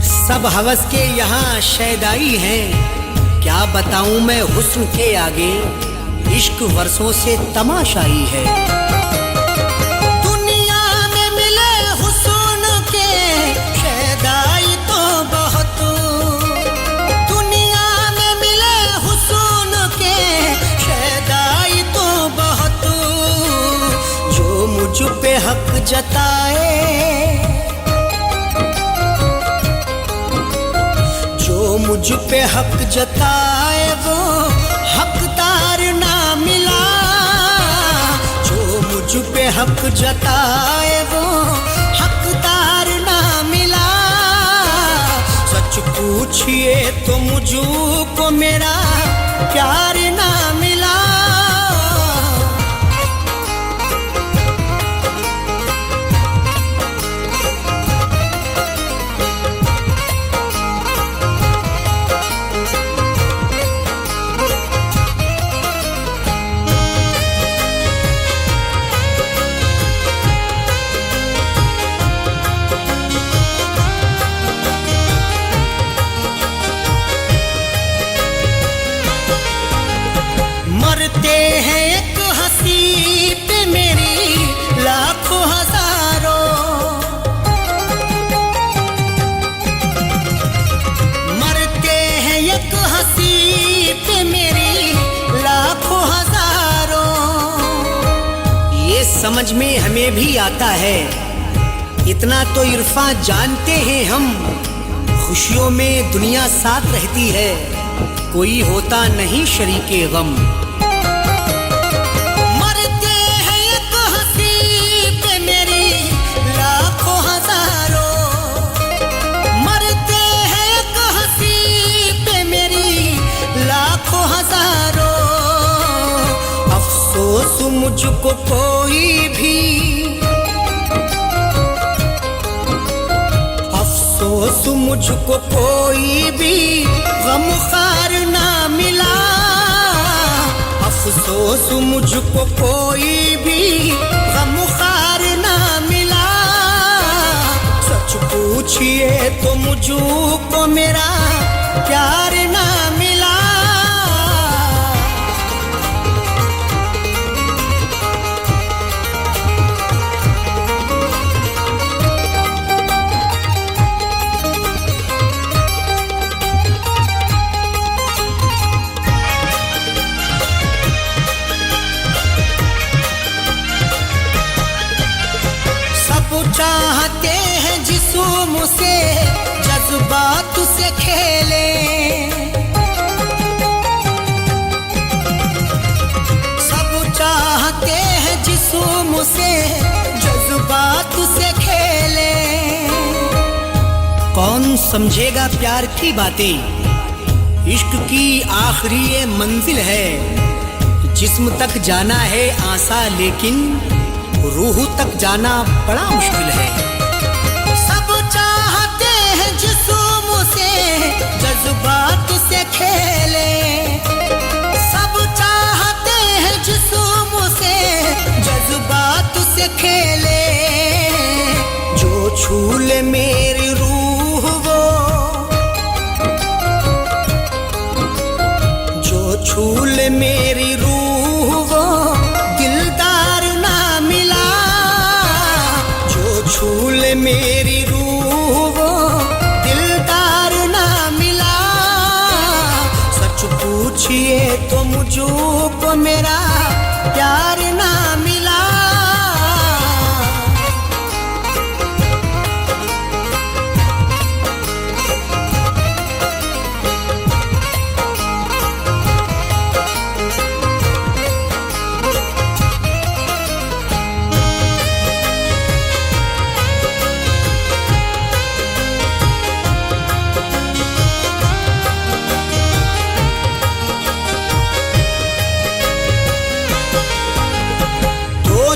सब हवस के यहाँ शैदाई हैं। क्या बताऊं मैं हुस्न के आगे, इश्क वर्षों से तमाशाई है। दुनिया में मिले हुस्न के शैदाई तो बहुत, दुनिया में मिले हुस्न के शैदाई तो बहुत। जो मुझ पे हक जताए, जो मुझ पे हक जताए वो हकदार ना मिला, जो मुझ पे हक जताए वो हकदार ना मिला। सच पूछिए तो मुझको मेरा प्यार ना मिला। मरते हैं एक हंसी पे मेरी लाखों हजारों, मरते हैं एक हंसी पे मेरी लाखों हजारों। ये समझ में हमें भी आता है, इतना तो इरफान जानते हैं हम। खुशियों में दुनिया साथ रहती है, कोई होता नहीं शरीके गम। अफसोस मुझको कोई भी, अफसोस मुझको कोई भी गमखार ना मिला, अफसोस मुझको कोई भी गमखार ना मिला। सच पूछिए तो मुझको मेरा प्यार ना मिला। चाहते हैं जिस्म से जज्बात से खेले, सब चाहते हैं जिस्म से जज्बात से खेले। कौन समझेगा प्यार की बातें, इश्क की आखिरी ये मंजिल है। जिस्म तक जाना है आसा, लेकिन रूह तक जाना बड़ा मुश्किल है। सब चाहते हैं जिस्म से जज्बात से खेले, सब चाहते हैं जिस्म से जज्बात से खेले। जो छू ले मेरी रूह वो, जो छू ले मेरी रूह वो दिलदार प्यार ना मिला।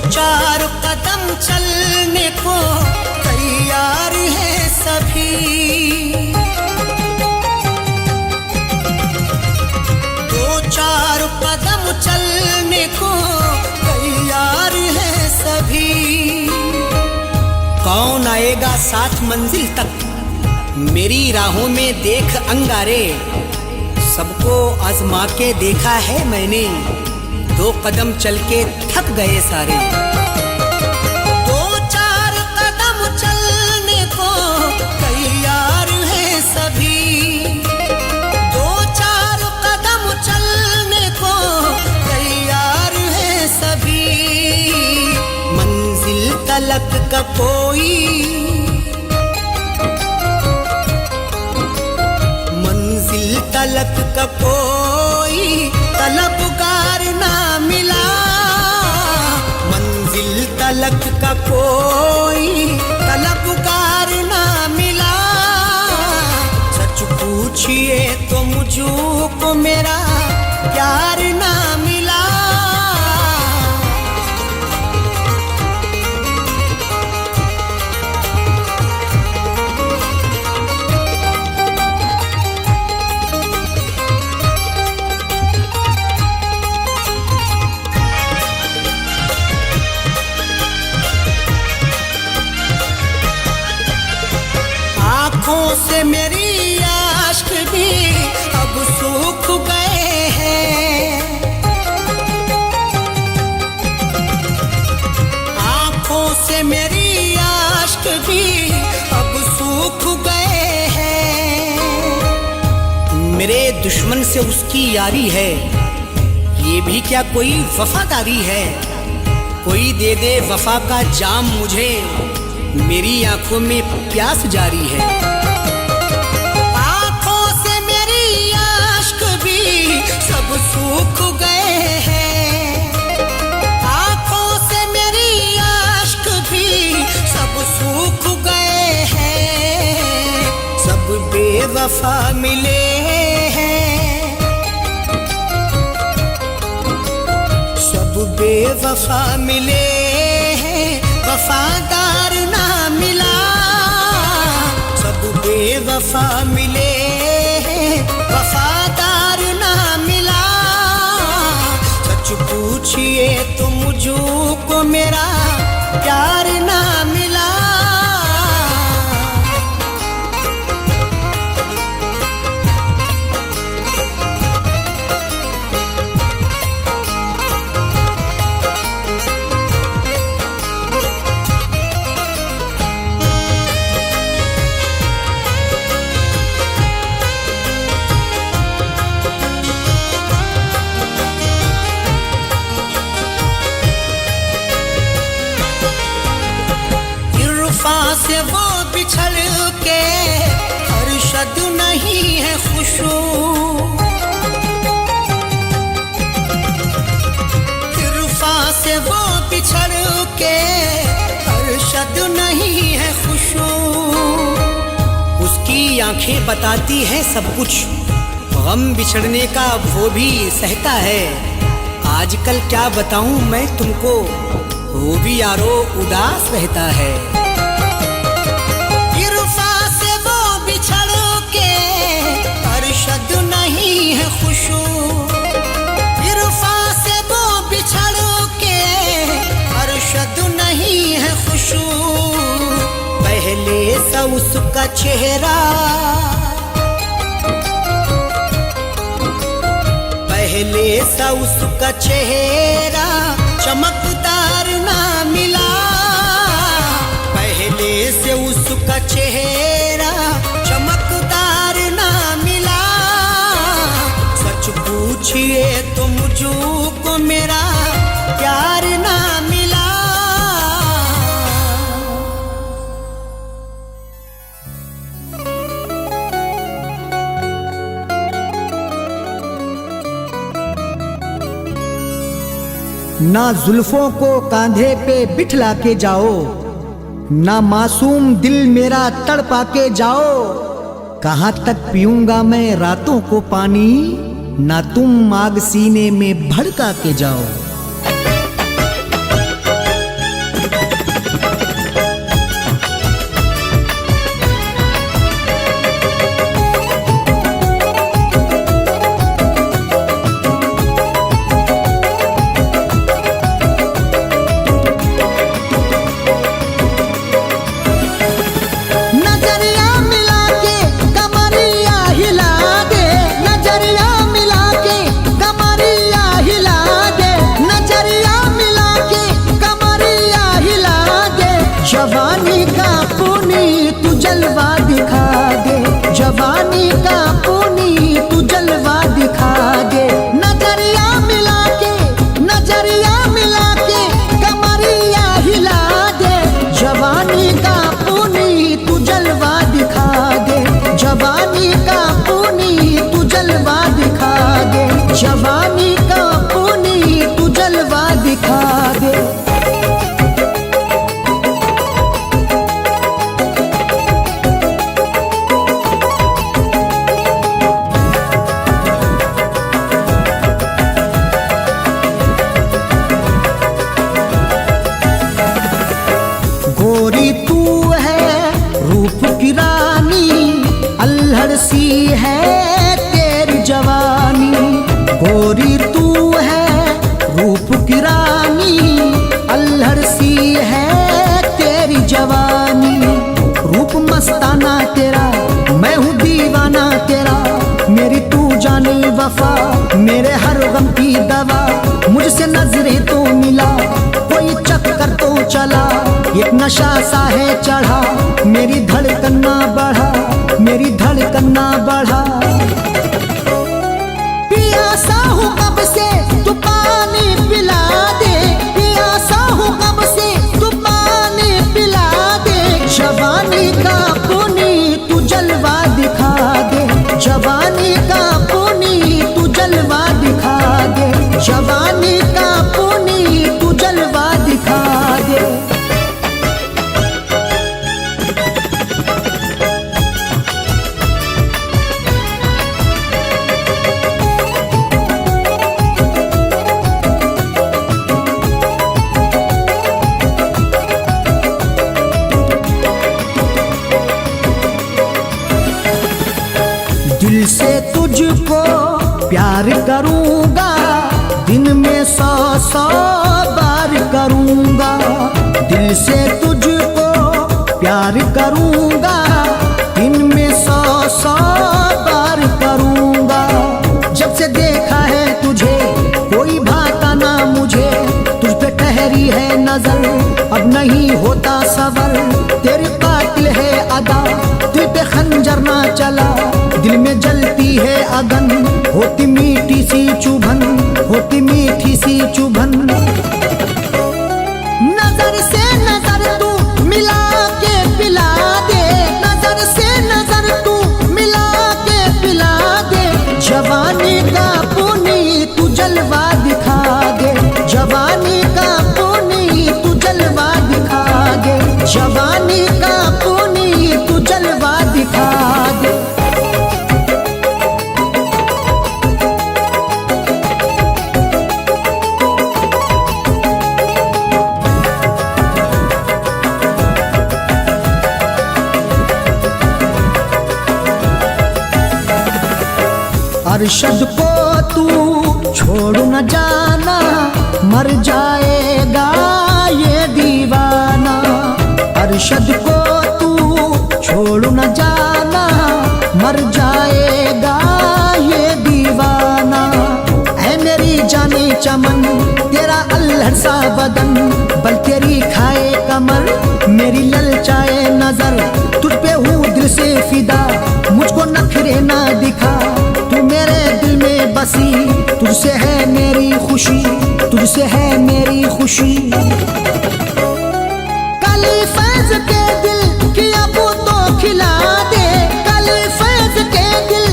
चार कदम चलने को तैयार है सभी, दो चार कदम चलने को तैयार है सभी। कौन आएगा साथ मंजिल तक, मेरी राहों में देख अंगारे, सबको आजमा के देखा है मैंने, दो कदम चल के थक गए सारे। दो चार कदम चलने को तैयार है सभी, दो चार कदम चलने को तैयार है सभी। मंजिल तलक का कोई, मंजिल तलक का कोई तलबगार ना मिला, मंजिल तलक का कोई तलबगार ना मिला। सच पूछिए तो मुझको मेरा प्यार ना मिला। आँखों से मेरी आश्क भी अब सूख गए हैं, आँखों से मेरी आश्क भी अब सूख गए हैं। मेरे दुश्मन से उसकी यारी है, ये भी क्या कोई वफादारी है। कोई दे दे वफा का जाम मुझे, मेरी आंखों में प्यास जारी है। आंखों से मेरी आश्क भी सब सूख गए हैं, आंखों से मेरी आश्क भी सब सूख गए हैं। सब बेवफा मिले हैं, सब बेवफा मिले हैं, वफादार ना मिला। सब बेवफा मिले हैं, वफादार ना मिला। सच पूछिए तो मुझको मेरा प्यार ना मिला। से वो बिछड़ के अरशद नहीं है खुशू, इरफा से वो बिछड़ के अरशद नहीं है खुशू। उसकी आंखें बताती हैं सब कुछ, गम बिछड़ने का वो भी सहता है। आजकल क्या बताऊं मैं तुमको, वो भी यारो उदास रहता है। अरशद नहीं है खुशू, इरफा से वो बिछड़ के अरशद नहीं है खुशू। पहले सा उसका चेहरा, पहले सा उसका चेहरा चमकदार ना मिला, पहले से उसका चेहरा चमकदार ना मिला। सच पूछिए तो मुझको मेरा ना जुल्फों को कांधे पे बिठला के जाओ, ना मासूम दिल मेरा तड़पा के जाओ। कहाँ तक पीऊंगा मैं रातों को पानी, ना तुम आग सीने में भड़का के जाओ। जवानी का पुनी तू जलवा दिखा दे, जवानी का पुनी तू जलवा दिखा दे। नजरिया मिला के, नजरिया मिला के कमरिया हिला दे। जवानी का पुनी तू जलवा दिखा दे, जवानी का पुनी तू जलवा दिखा दे। जवानी का पुनी तू जलवा दिखा दे। गोरी तू है रूप की रानी, अल्हड़ सी है तेरी जवानी। गोरी तू है रूप की रानी, अल्हड़ सी है तेरी जवानी। रूप मस्ताना तेरा, मैं हूँ दीवाना तेरा। मेरी तू जाने वफा, मेरे हर गम की दवा। मुझसे नजरें तो मिला, कोई चक्कर तो चला। एक नशा सा है चढ़ा, मेरी धड़कन ना बढ़ा, मेरी धड़कन ना बढ़ा। पियासा हूँ कब से तू पानी पिला दे, पियासा हूँ कब से तू पानी पिला दे। जवानी का पुनी तू जलवा दिखा दे, जवानी का पुनी तू जलवा दिखा दे। जवानी का पुनी तू जलवा दिखा दे। दिल से तुझको प्यार करूंगा, दिन में 100 बार करूंगा। दिल से तुझको प्यार करूंगा, दिन में 100 बार करूंगा। जब से देखा है तुझे कोई भाता ना मुझे, तुझ पे ठहरी है नजर अब नहीं होता सबर। तेरी कातिल है अदा, दिल पे खंजर ना चला। दिल में जलती है अगन, होती मीठी सी चुभन, होती मीठी सी चुभन। नजर से नजर तू मिला के पिला दे, नजर से नजर तू मिला के पिला दे। जवानी का पुनी तू जलवा दिखा दे, जवानी का पुनी तू जलवा दिखा दे। जवानी का पुनी तू जलवा दिखा दे। अरशद को तू छोड़ न जाना, मर जाएगा ये दीवाना। अरशद को तू छोड़ न जाना, मर जाएगा ये दीवाना। ऐ मेरी जाने चमन, तेरा अल्हड़ सा बदन, बल तेरी खाए कमर, मेरी ललचाए नजर। तुझ पे हूँ दिल से फिदा, मुझको नखरे ना दिखा। तू मेरे दिल में बसी, तुझसे है मेरी खुशी, तुझसे है मेरी खुशी। काली फैज के दिल की अब तो खिला दे, काली फैज के दिल